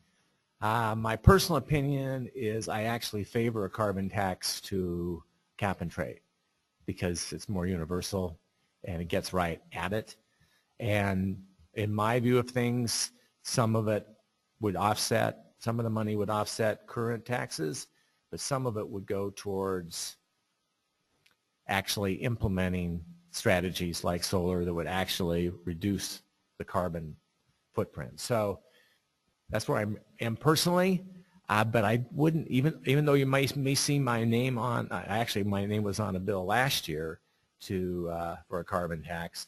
My personal opinion is I actually favor a carbon tax to cap and trade because it's more universal and it gets right at it. And in my view of things, some of it would offset, some of the money would offset current taxes, but some of it would go towards actually implementing strategies like solar that would actually reduce the carbon footprint. So that's where I am personally, but I wouldn't, even though you may see my name on, actually my name was on a bill last year for a carbon tax.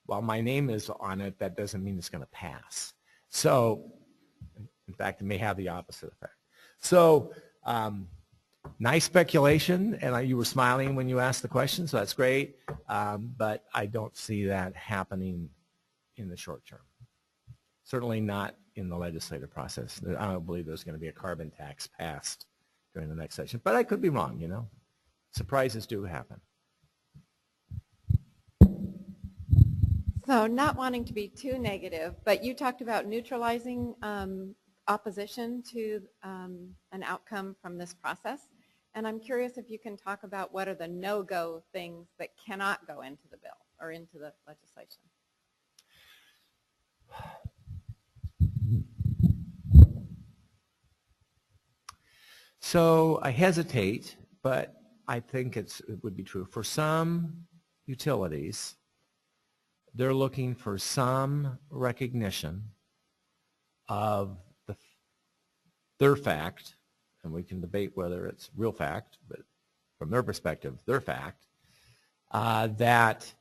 While my name is on it, that doesn't mean it's going to pass. So, in fact, it may have the opposite effect. So, nice speculation, and you were smiling when you asked the question, so that's great, but I don't see that happening in the short term. Certainly not in the legislative process. I don't believe there's going to be a carbon tax passed during the next session, but I could be wrong, you know. Surprises do happen. So not wanting to be too negative, but you talked about neutralizing opposition to an outcome from this process. And I'm curious if you can talk about what are the no-go things that cannot go into the bill or into the legislation. So I hesitate, but I think it would be true. For some utilities, they're looking for some recognition of their fact, and we can debate whether it's real fact, but from their perspective, their fact, that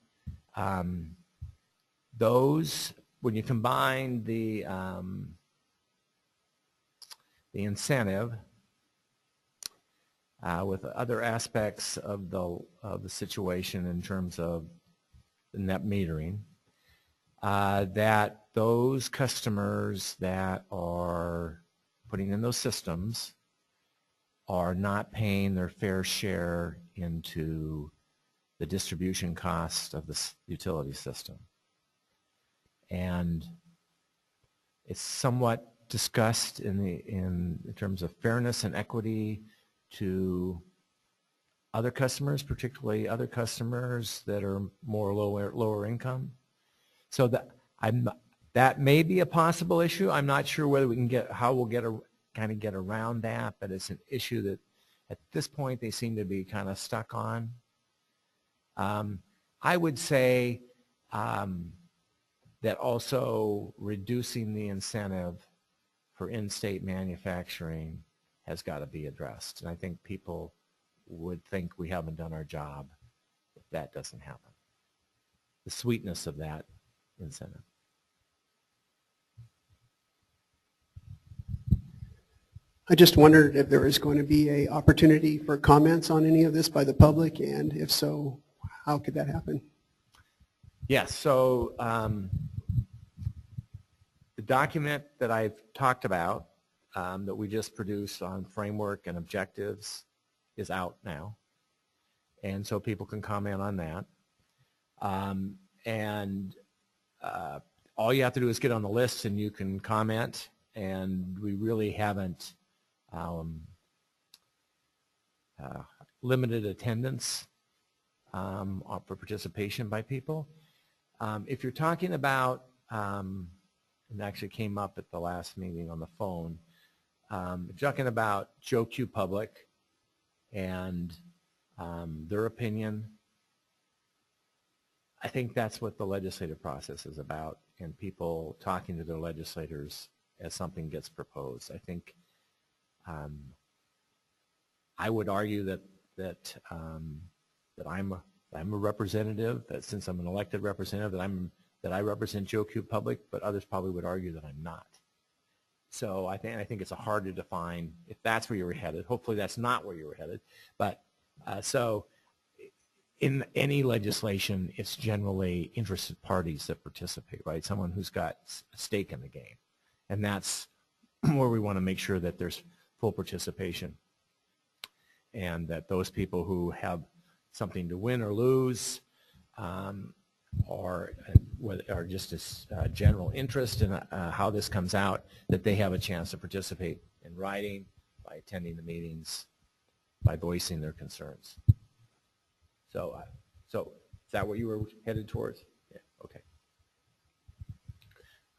those, when you combine the incentive with other aspects of the situation in terms of the net metering, that those customers that are putting in those systems are not paying their fair share into the distribution cost of the utility system. And it's somewhat discussed in terms of fairness and equity to other customers, particularly other customers that are more lower income. So that may be a possible issue. I'm not sure whether we can how we'll kind of get around that, but it's an issue that at this point they seem to be kind of stuck on. I would say that also reducing the incentive for in-state manufacturing has got to be addressed. And I think people would think we haven't done our job if that doesn't happen. The sweetness of that incentive. I just wondered if there is going to be an opportunity for comments on any of this by the public, and if so, how could that happen? Yes, so the document that I've talked about that we just produced on framework and objectives is out now, and so people can comment on that. All you have to do is get on the list and you can comment, and we really haven't limited attendance for participation by people. If you're talking about, it actually came up at the last meeting on the phone, talking about Joe Q Public and their opinion, I think that's what the legislative process is about, and people talking to their legislators as something gets proposed. I think I would argue that I'm a representative, that since I'm an elected representative, that I represent Joe Q Public, but others probably would argue that I'm not. So I think it's hard to define if that's where you were headed. Hopefully that's not where you were headed. But so in any legislation, it's generally interested parties that participate, right? Someone who's got a stake in the game. And that's where we want to make sure that there's full participation and that those people who have something to win or lose or just a general interest in how this comes out, that they have a chance to participate in writing, by attending the meetings, by voicing their concerns. So is that what you were headed towards? Yeah, okay.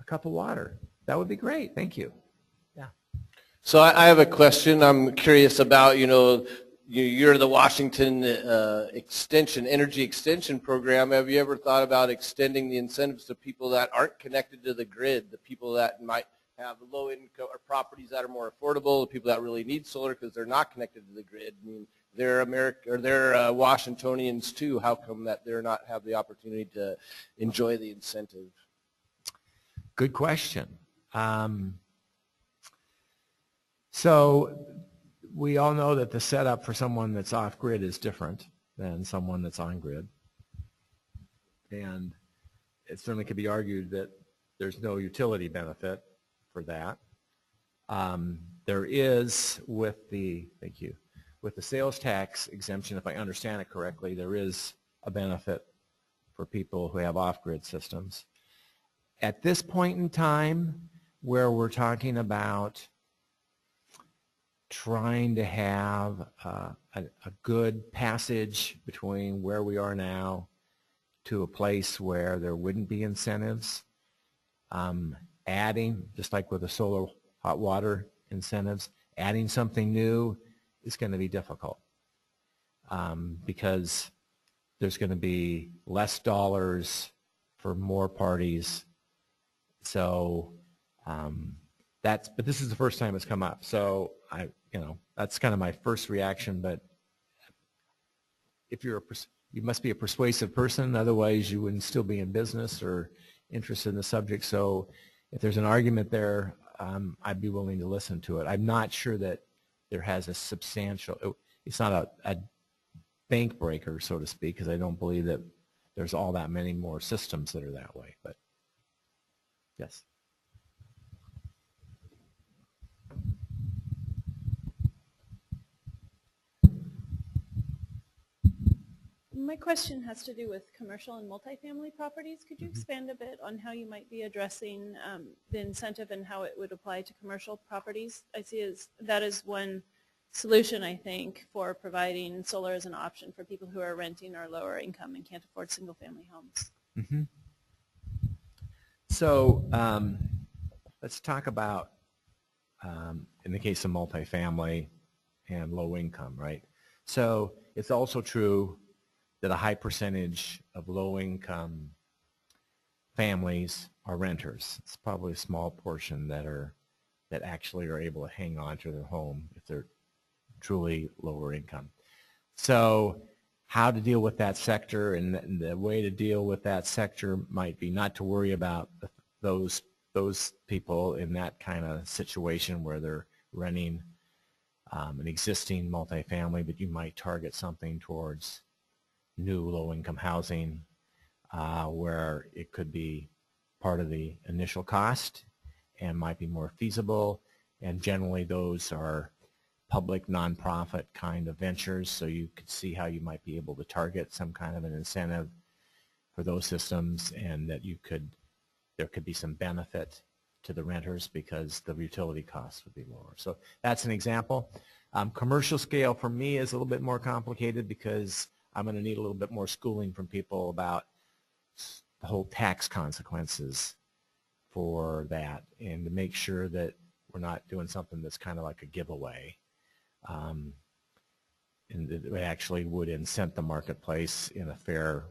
A cup of water. That would be great. Thank you. Yeah. So I have a question. I'm curious about, you're the Washington Energy Extension Program. Have you ever thought about extending the incentives to people that aren't connected to the grid, the people that might have low income or properties that are more affordable, the people that really need solar because they're not connected to the grid? I mean, they're Washingtonians too. How come that they're not have the opportunity to enjoy the incentive? Good question. So we all know that the setup for someone that's off-grid is different than someone that's on-grid. And it certainly could be argued that there's no utility benefit for that. There is with the sales tax exemption, if I understand it correctly, there is a benefit for people who have off-grid systems. At this point in time, where we're talking about trying to have a good passage between where we are now to a place where there wouldn't be incentives, adding, just like with the solar hot water incentives, adding something new is going to be difficult because there's going to be less dollars for more parties. So but this is the first time it's come up. So that's kind of my first reaction. But if you must be a persuasive person, otherwise you wouldn't still be in business or interested in the subject. So if there's an argument there, I'd be willing to listen to it. I'm not sure that there has a substantial, it's not a bank breaker, so to speak, because I don't believe that there's all that many more systems that are that way. But yes. My question has to do with commercial and multifamily properties. Could you expand a bit on how you might be addressing the incentive and how it would apply to commercial properties? I see that is one solution, I think, for providing solar as an option for people who are renting or lower income and can't afford single-family homes. Mm-hmm. So let's talk about, in the case of multifamily and low income, right? So it's also true that a high percentage of low-income families are renters. It's probably a small portion that actually are able to hang on to their home if they're truly lower income. So how to deal with that sector, and the way to deal with that sector might be not to worry about those people in that kind of situation where they're renting an existing multifamily, but you might target something towards new low-income housing where it could be part of the initial cost and might be more feasible. And generally those are public nonprofit kind of ventures, so you could see how you might be able to target some kind of an incentive for those systems, and that there could be some benefit to the renters because the utility costs would be lower. So that's an example. Commercial scale for me is a little bit more complicated because I'm going to need a little bit more schooling from people about the whole tax consequences for that, and to make sure that we're not doing something that's kind of like a giveaway, and that it actually would incent the marketplace in a fair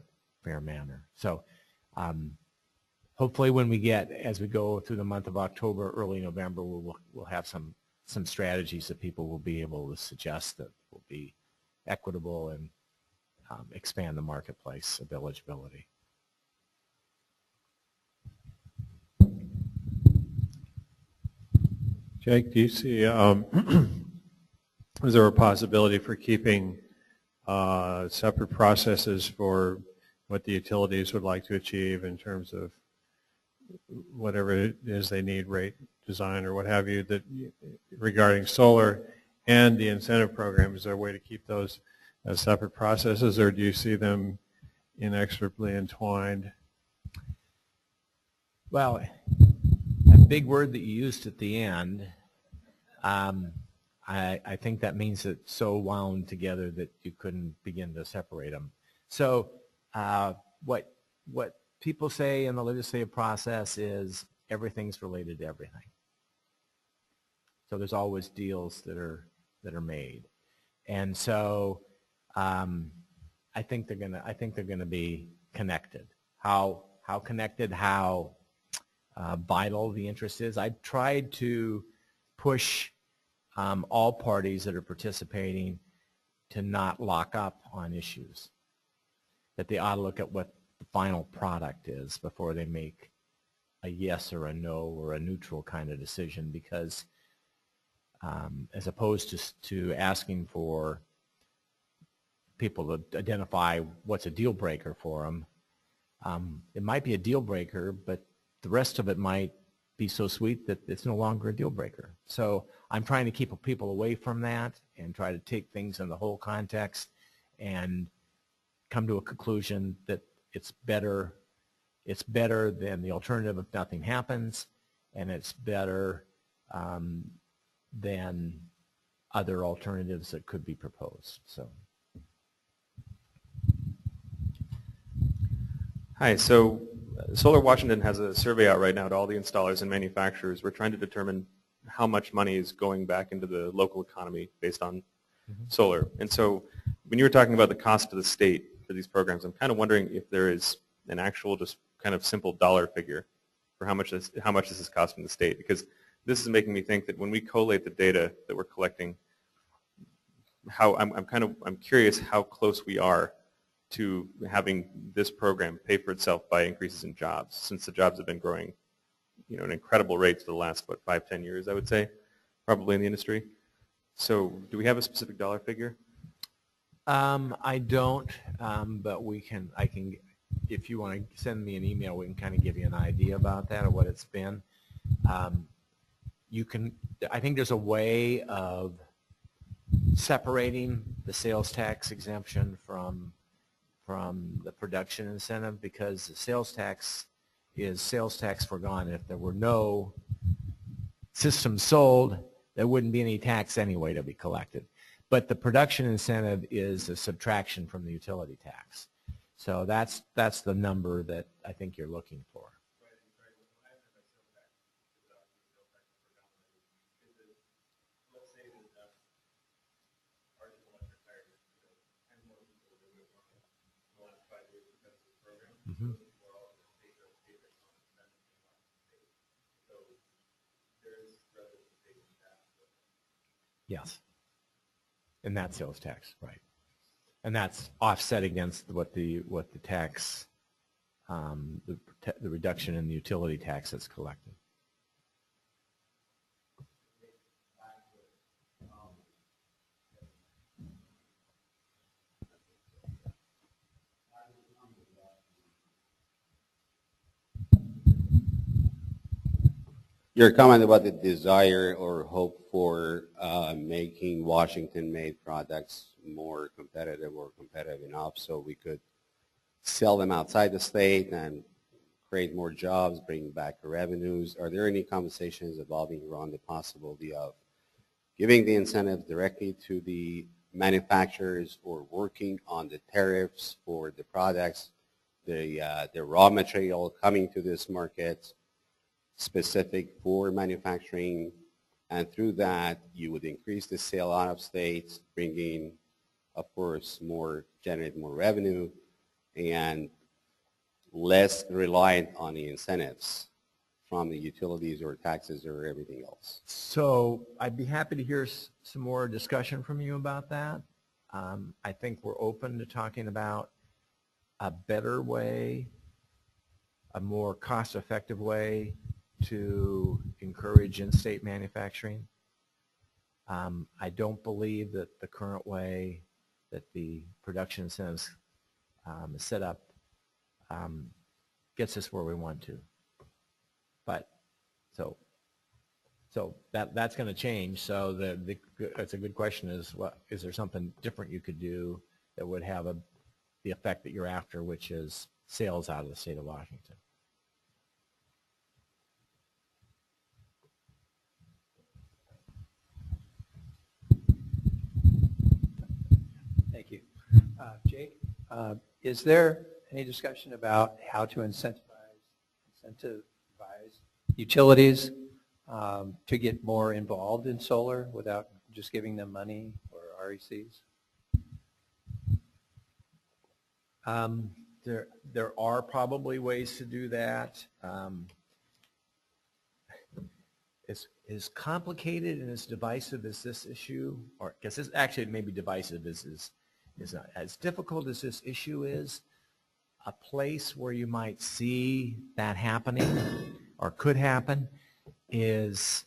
manner. So hopefully when we get, as we go through the month of October, early November, we'll have some strategies that people will be able to suggest that will be equitable and expand the marketplace of eligibility. Jake, do you see, is there a possibility for keeping separate processes for what the utilities would like to achieve in terms of whatever it is they need, rate design or what have you, that regarding solar and the incentive program? Is there a way to keep those as separate processes, or do you see them inextricably entwined? Well, that big word that you used at the end, I think that means it's so wound together that you couldn't begin to separate them. So what people say in the legislative process is everything's related to everything. So there's always deals that are made, and so I think they're gonna be connected. How connected? How vital the interest is. I've tried to push all parties that are participating to not lock up on issues, that they ought to look at what the final product is before they make a yes or a no or a neutral kind of decision, because as opposed to asking for people to identify what's a deal breaker for them, it might be a deal breaker, but the rest of it might be so sweet that it's no longer a deal breaker. So I'm trying to keep people away from that and try to take things in the whole context and come to a conclusion that it's better than the alternative if nothing happens, and it's better than other alternatives that could be proposed. So. Hi, so Solar Washington has a survey out right now to all the installers and manufacturers. We're trying to determine how much money is going back into the local economy based on solar. And so when you were talking about the cost to the state for these programs, I'm kind of wondering if there is an actual just kind of simple dollar figure for how much this is costing the state, because this is making me think that when we collate the data that we're collecting, I'm curious how close we are to having this program pay for itself by increases in jobs, since the jobs have been growing, at an incredible rate for the last 5-10 years, I would say, probably in the industry. So do we have a specific dollar figure? I don't, but I can, if you want to send me an email, we can kind of give you an idea about that or what it's been. I think there's a way of separating the sales tax exemption from the production incentive, because the sales tax is sales tax foregone. If there were no systems sold, there wouldn't be any tax anyway to be collected. But the production incentive is a subtraction from the utility tax. So that's the number that I think you're looking for. Mm-hmm. Yes, and that's sales tax, right? And that's offset against what the tax, the reduction in the utility tax that's collected. Your comment about the desire or hope for making Washington-made products more competitive or competitive enough so we could sell them outside the state and create more jobs, bring back revenues. Are there any conversations evolving around the possibility of giving the incentive directly to the manufacturers or working on the tariffs for the products the raw material coming to this market specific for manufacturing, and through that you would increase the sale out of state, bringing, of course, generate more revenue and less reliant on the incentives from the utilities or taxes or everything else. So I'd be happy to hear some more discussion from you about that. I think we're open to talking about a better way, a more cost-effective way to encourage in-state manufacturing. I don't believe that the current way that the production incentives is set up gets us where we want to. But so that's going to change. So that's a good question. Is there something different you could do that would have the effect that you're after, which is sales out of the state of Washington? Thank you. Jake, is there any discussion about how to incentivize utilities to get more involved in solar without just giving them money or RECs? There are probably ways to do that. As complicated and as divisive as this issue, or because this actually maybe divisive is not as difficult as this issue is, a place where you might see that happening or could happen is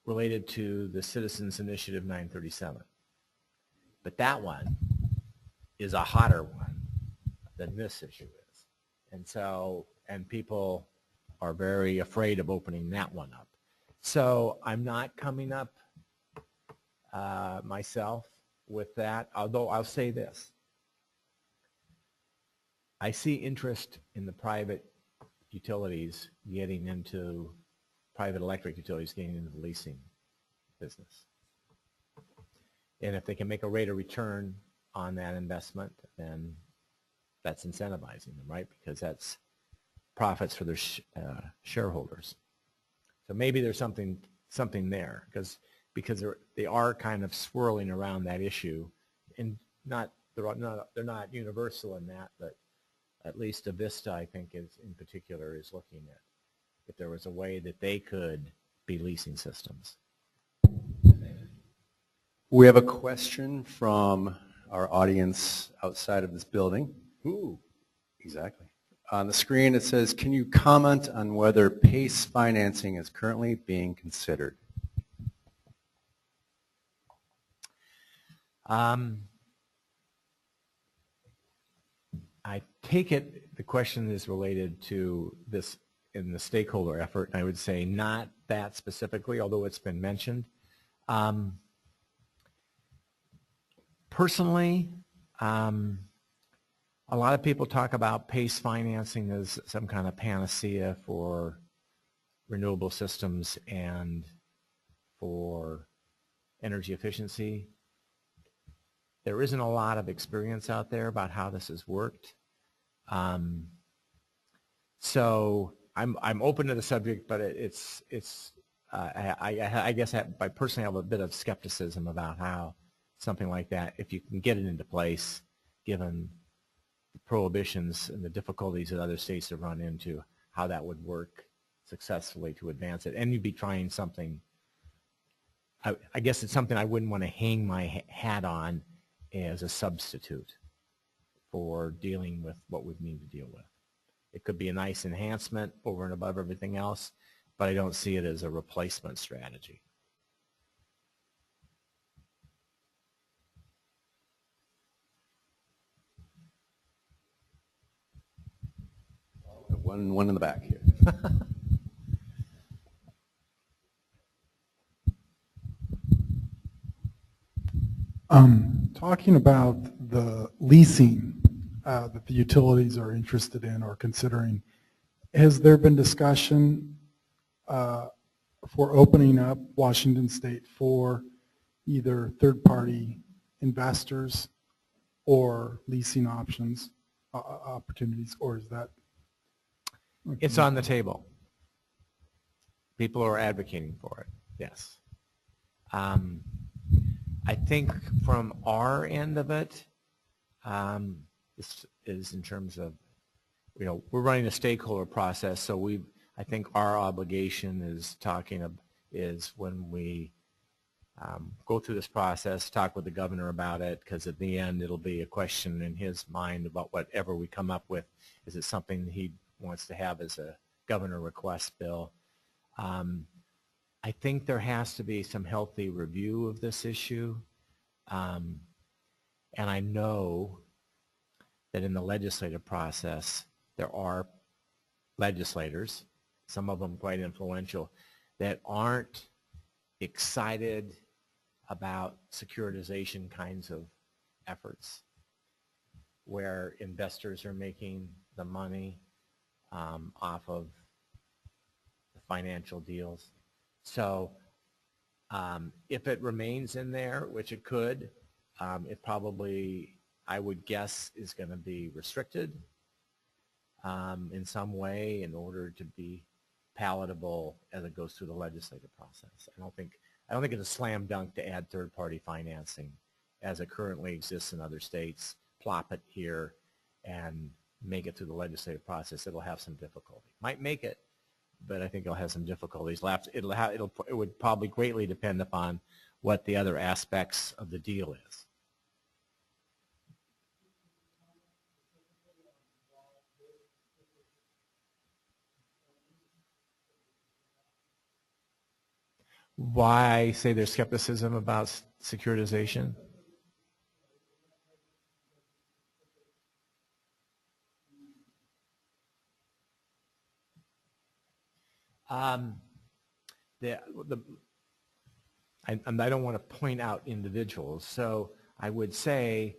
related to the Citizens Initiative 937. But that one is a hotter one than this issue is. And people are very afraid of opening that one up. So I'm not coming up myself with that, although I'll say this. I see interest in the private utilities getting into, private electric utilities getting into the leasing business. And if they can make a rate of return on that investment, then that's incentivizing them, right? Because that's profits for their shareholders. So maybe there's something there, because they are kind of swirling around that issue, and they're not universal in that, but at least Avista, I think, in particular, is looking at if there was a way that they could be leasing systems. We have a question from our audience outside of this building. Ooh. Exactly. On the screen it says, can you comment on whether PACE financing is currently being considered? I take it the question is related to this in the stakeholder effort, and I would say not that specifically, although it's been mentioned. Personally, a lot of people talk about PACE financing as some kind of panacea for renewable systems and for energy efficiency. There isn't a lot of experience out there about how this has worked. So I'm open to the subject, but I guess I personally have a bit of skepticism about how something like that, if you can get it into place, given the prohibitions and the difficulties that other states have run into, how that would work successfully to advance it. And you'd be trying something, I guess it's something I wouldn't want to hang my hat on as a substitute for dealing with what we need to deal with. It could be a nice enhancement over and above everything else, but I don't see it as a replacement strategy. One in the back here. Talking about the leasing that the utilities are interested in or considering, has there been discussion for opening up Washington State for either third-party investors or leasing options, opportunities, or is that? It's on the table. People are advocating for it, yes. I think from our end of it, this is in terms of, we're running a stakeholder process, so I think our obligation is when we go through this process, talk with the governor about it, because at the end it'll be a question in his mind about whatever we come up with. Is it something he wants to have as a governor request bill? I think there has to be some healthy review of this issue. And I know that in the legislative process, there are legislators, some of them quite influential, that aren't excited about securitization kinds of efforts where investors are making the money off of the financial deals. So if it remains in there, which it could, it probably, I would guess, is going to be restricted in some way in order to be palatable as it goes through the legislative process. I don't think it's a slam dunk to add third-party financing as it currently exists in other states, plop it here, and make it through the legislative process. It'll have some difficulty. Might make it, but I think it'll have some difficulties. It would probably greatly depend upon what the other aspects of the deal is. Why I say there's skepticism about securitization? I don't want to point out individuals, so I would say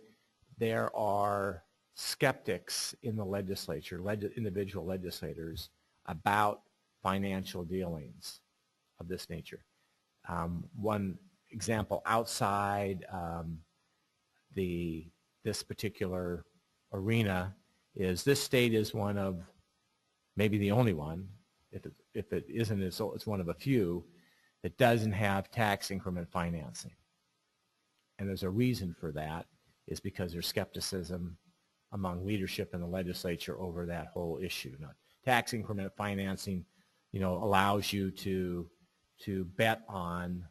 there are skeptics in the legislature, individual legislators, about financial dealings of this nature. One example outside this particular arena is this state is one of, maybe the only one, if it isn't, it's one of a few that doesn't have tax increment financing. And there's a reason for that, is because there's skepticism among leadership in the legislature over that whole issue. Now, tax increment financing, allows you to bet on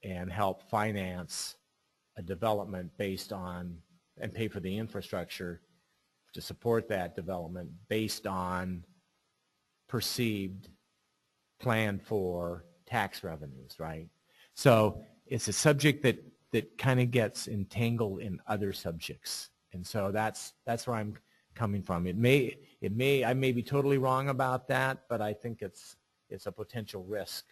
and help finance a development based on, and pay for the infrastructure to support that development based on perceived, planned for tax revenues, right? So it's a subject that kind of gets entangled in other subjects. And so that's where I'm coming from. I may be totally wrong about that, but I think it's a potential risk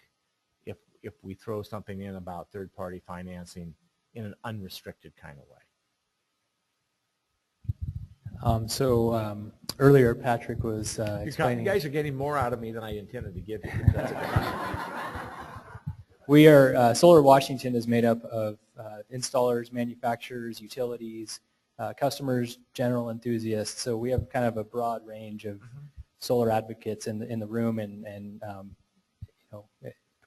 if we throw something in about third-party financing in an unrestricted kind of way. Earlier Patrick was explaining. You guys are getting more out of me than I intended to give you. We are, Solar Washington is made up of installers, manufacturers, utilities, customers, general enthusiasts. So we have kind of a broad range of solar advocates in the room and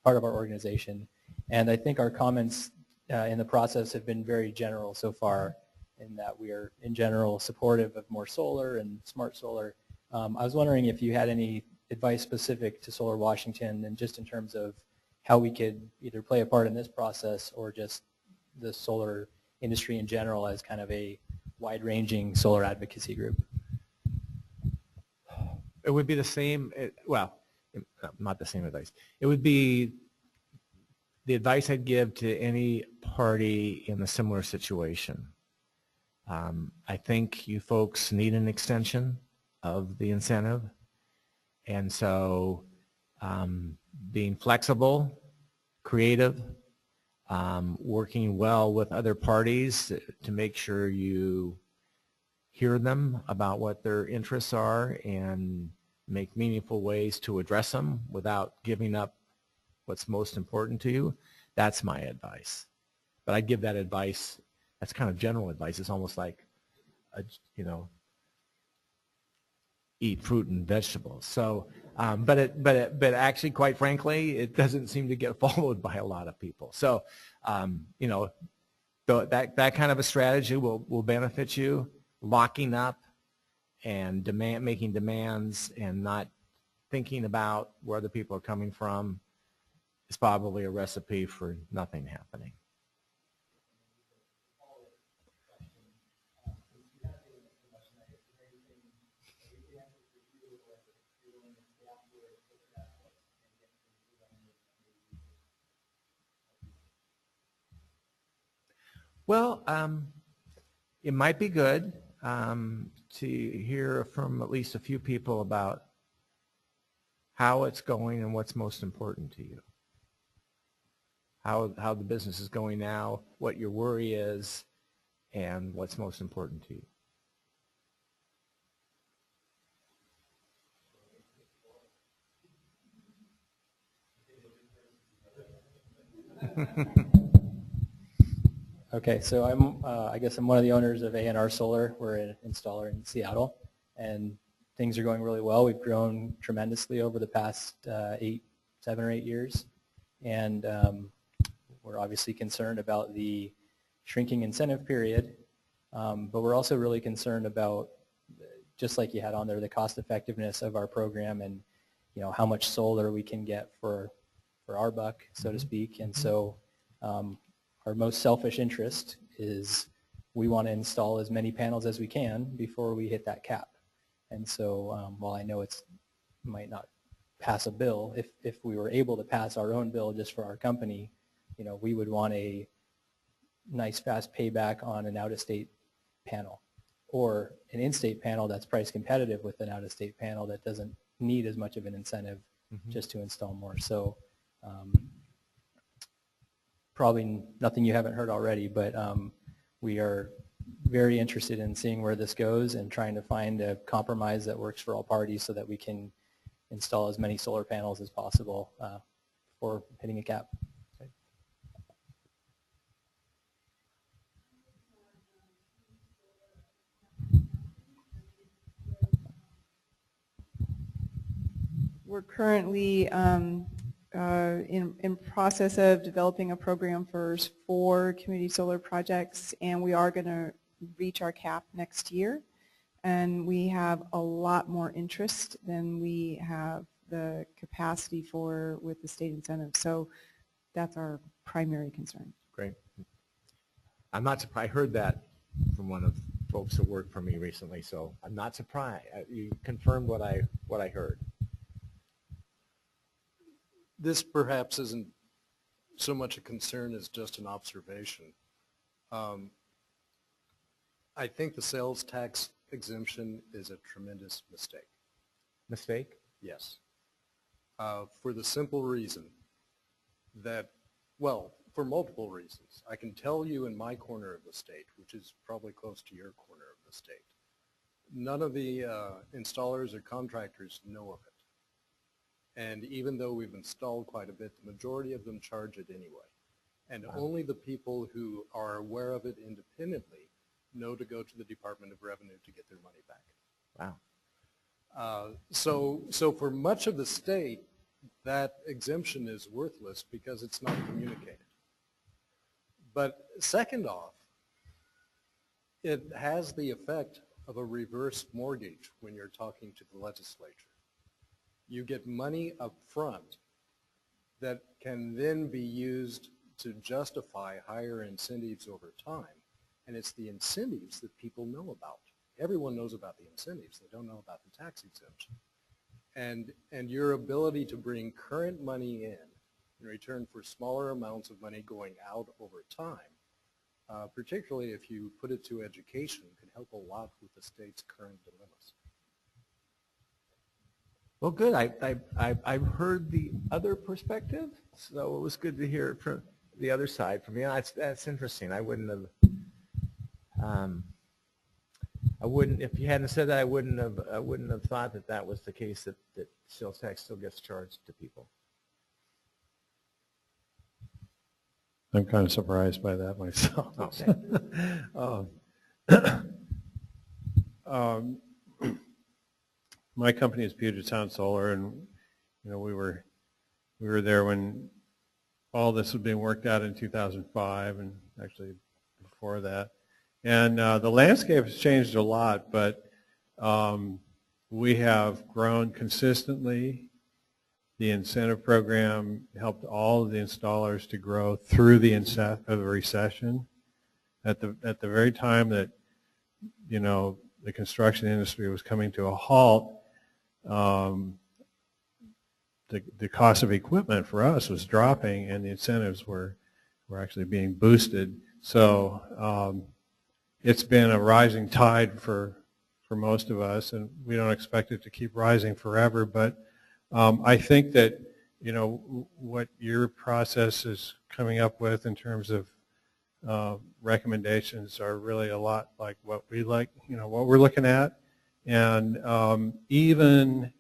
part of our organization. And I think our comments in the process have been very general so far, in that we are in general supportive of more solar and smart solar. I was wondering if you had any advice specific to Solar Washington, and just in terms of how we could either play a part in this process or just the solar industry in general as kind of a wide-ranging solar advocacy group. It would be the same, well, not the same advice. It would be the advice I'd give to any party in a similar situation. I think you folks need an extension of the incentive, and so being flexible, creative, working well with other parties to make sure you hear them about what their interests are and make meaningful ways to address them without giving up what's most important to you. That's my advice. But I'd give that advice That's kind of general advice. It's almost like, eat fruit and vegetables. So, but actually, quite frankly, it doesn't seem to get followed by a lot of people. So, that kind of a strategy will benefit you. Locking up and making demands and not thinking about where the people are coming from is probably a recipe for nothing happening. Well, it might be good to hear from at least a few people about how it's going and what's most important to you. How the business is going now, what your worry is, and what's most important to you. Okay, so I guess I'm one of the owners of A&R Solar. We're an installer in Seattle, and things are going really well. We've grown tremendously over the past 7 or 8 years, and we're obviously concerned about the shrinking incentive period, but we're also really concerned about, just like you had on there, the cost effectiveness of our program and how much solar we can get for our buck, so to speak. And so our most selfish interest is we want to install as many panels as we can before we hit that cap. And so while I know it might not pass a bill, if we were able to pass our own bill just for our company, we would want a nice fast payback on an out-of-state panel, or an in-state panel that's price competitive with an out-of-state panel that doesn't need as much of an incentive just to install more. So probably nothing you haven't heard already, but we are very interested in seeing where this goes and trying to find a compromise that works for all parties so that we can install as many solar panels as possible before hitting a cap. We're currently in process of developing a program for 4 community solar projects, and we are going to reach our cap next year. And we have a lot more interest than we have the capacity for with the state incentive. So that's our primary concern. Great. I'm not surprised. I heard that from one of the folks that worked for me recently, so I'm not surprised. You confirmed what I heard. This perhaps isn't so much a concern as just an observation. I think the sales tax exemption is a tremendous mistake. Mistake? Yes. For the simple reason that, well, for multiple reasons. I can tell you in my corner of the state, which is probably close to your corner of the state, none of the installers or contractors know of it. And even though we've installed quite a bit, the majority of them charge it anyway. And only the people who are aware of it independently know to go to the Department of Revenue to get their money back. Wow. So for much of the state, that exemption is worthless because it's not communicated. But second off, it has the effect of a reverse mortgage when you're talking to the legislature. You get money up front that can then be used to justify higher incentives over time. And it's the incentives that people know about. Everyone knows about the incentives. They don't know about the tax exemption. And your ability to bring current money in return for smaller amounts of money going out over time, particularly if you put it to education, can help a lot with the state's current dilemmas. Well, good. I've heard the other perspective, so it was good to hear it from the other side from you. That's interesting. I wouldn't have. If you hadn't said that, I wouldn't have thought that was the case, that sales tax still gets charged to people. I'm kind of surprised by that myself. Okay. My company is Puget Sound Solar, and we were there when all this was being worked out in 2005, and actually before that. And the landscape has changed a lot, but we have grown consistently. The incentive program helped all of the installers to grow through the recession. At the very time that the construction industry was coming to a halt, the cost of equipment for us was dropping, and the incentives were actually being boosted. So it's been a rising tide for most of us, and we don't expect it to keep rising forever. But I think that what your process is coming up with in terms of recommendations are really a lot like what what we're looking at, and even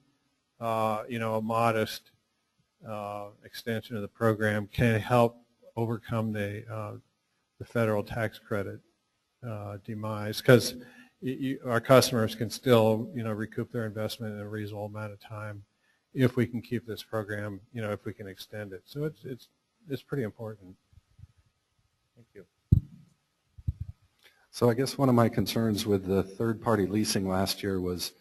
a modest extension of the program can help overcome the federal tax credit demise, because our customers can still recoup their investment in a reasonable amount of time if we can keep this program, if we can extend it. So it's pretty important. Thank you. So I guess one of my concerns with the third-party leasing last year was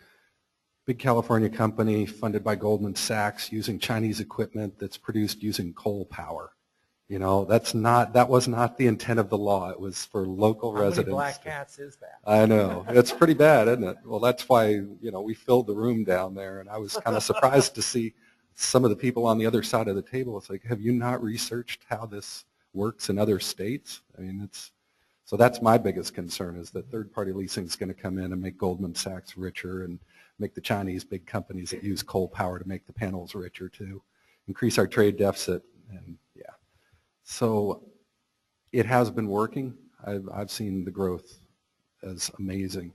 big California company funded by Goldman Sachs using Chinese equipment that's produced using coal power. That was not the intent of the law. It was for local residents. How many black cats is that? I know. It's pretty bad, isn't it? Well, that's why, we filled the room down there, and I was kind of surprised to see some of the people on the other side of the table. It's like, have you not researched how this works in other states? I mean, so that's my biggest concern, is that third-party leasing is going to come in and make Goldman Sachs richer and make the Chinese big companies that use coal power to make the panels richer too, increase our trade deficit, and yeah. So it has been working. I've seen the growth as amazing.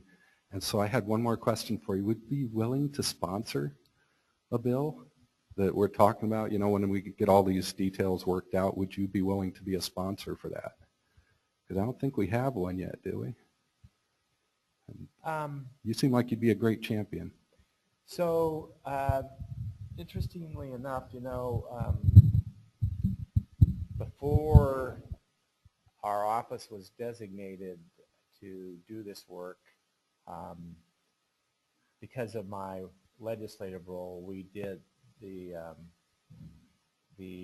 And so I had one more question for you. Would you be willing to sponsor a bill that we're talking about? When we get all these details worked out, would you be willing to be a sponsor for that? Because I don't think we have one yet, do we? You seem like you'd be a great champion. So, interestingly enough, before our office was designated to do this work, because of my legislative role, we did the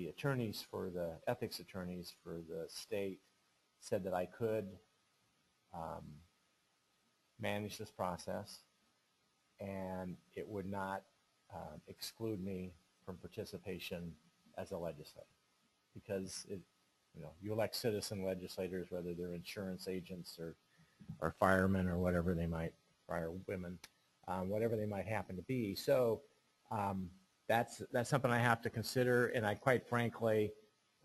attorneys for the ethics attorneys for the state said that I could manage this process, and it would not exclude me from participation as a legislator, because you elect citizen legislators, whether they're insurance agents or firemen or whatever they might, fire women, whatever they might happen to be. So that's something I have to consider, and I quite frankly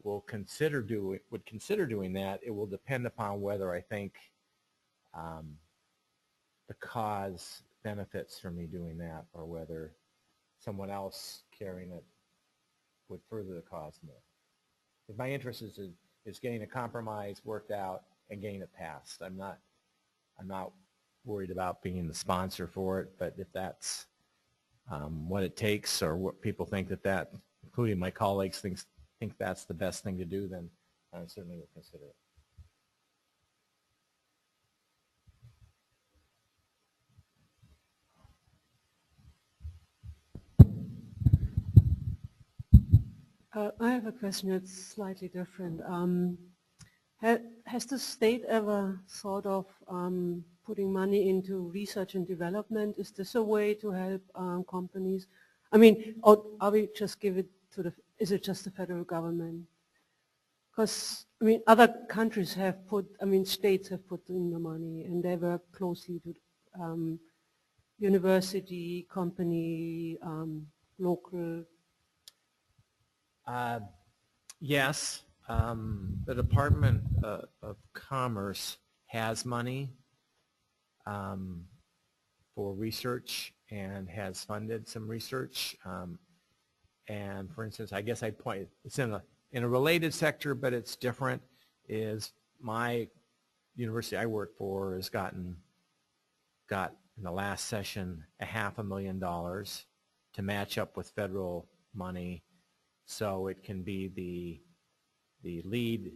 would consider doing that. It will depend upon whether I think the cause benefits from me doing that, or whether someone else carrying it would further the cause more. If my interest is getting a compromise worked out and getting it passed. I'm not worried about being the sponsor for it, but if that's what it takes, or what people think that, including my colleagues, think that's the best thing to do, then I certainly would consider it. I have a question that's slightly different. Has the state ever thought of putting money into research and development? Is this a way to help companies? I mean, or are we just give it to is it just the federal government? Because, I mean, other countries have states have put in the money, and they work closely with university, company, local. Yes, the Department of Commerce has money for research and has funded some research. And for instance, I guess I'd point, it's in a related sector, but it's different. is my university I work for has got in the last session $500,000 to match up with federal money, so it can be the lead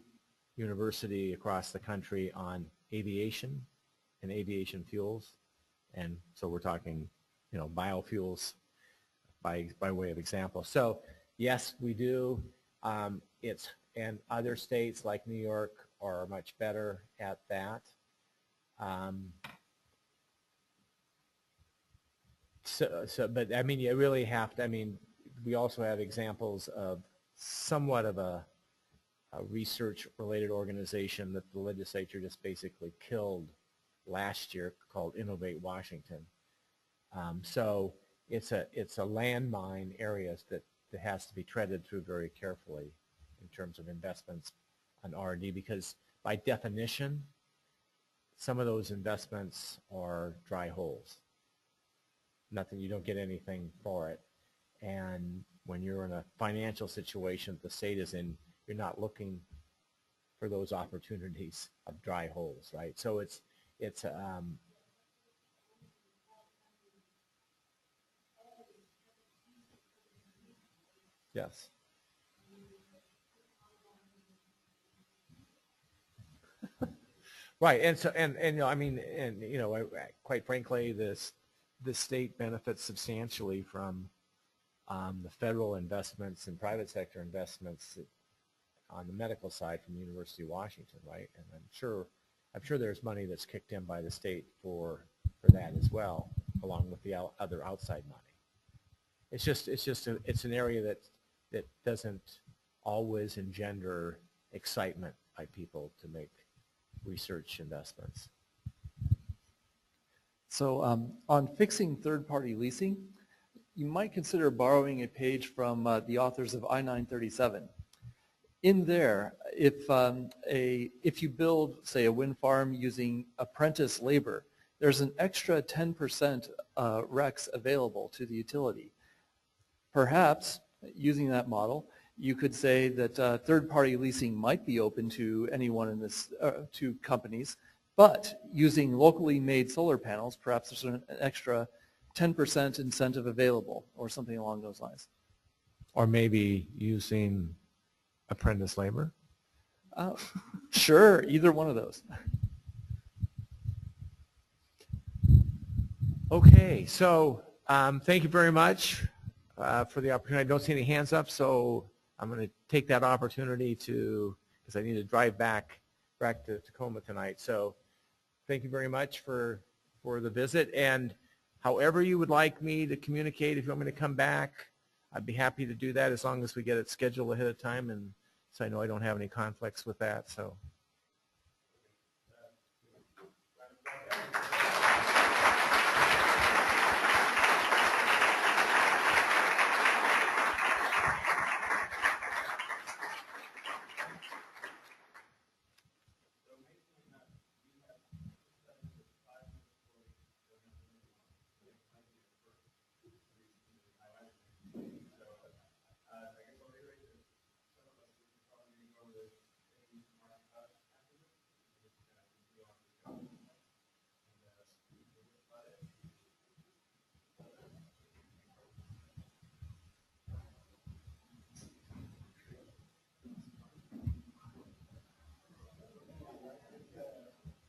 university across the country on aviation and aviation fuels. And so we're talking, biofuels by way of example. So yes, we do. And other states like New York are much better at that. But I mean, you really have to, we also have examples of somewhat of a research-related organization that the legislature just basically killed last year called Innovate Washington. So it's a landmine areas that has to be treaded through very carefully in terms of investments on R&D, because by definition, some of those investments are dry holes. You don't get anything for it. And when you're in a financial situation that the state is in, you're not looking for those opportunities of dry holes, right? So it's yes. Right, and so quite frankly, the state benefits substantially from the federal investments and private sector investments on the medical side from the University of Washington, right? And I'm sure there's money that's kicked in by the state for that as well, along with the other outside money. It's an area that doesn't always engender excitement by people to make research investments. So on fixing third-party leasing, you might consider borrowing a page from the authors of I-937. In there, if you build, say, a wind farm using apprentice labor, there's an extra 10% RECs available to the utility. Perhaps, using that model, you could say that third-party leasing might be open to anyone in this, to companies, but using locally made solar panels, perhaps there's an extra 10% incentive available, or something along those lines. Or maybe using apprentice labor? Sure, either one of those. Okay, so thank you very much for the opportunity. I don't see any hands up, so I'm going to take that opportunity because I need to drive back to Tacoma tonight. So thank you very much for the visit. And however you would like me to communicate, if you want me to come back, I'd be happy to do that as long as we get it scheduled ahead of time, and so I know I don't have any conflicts with that. So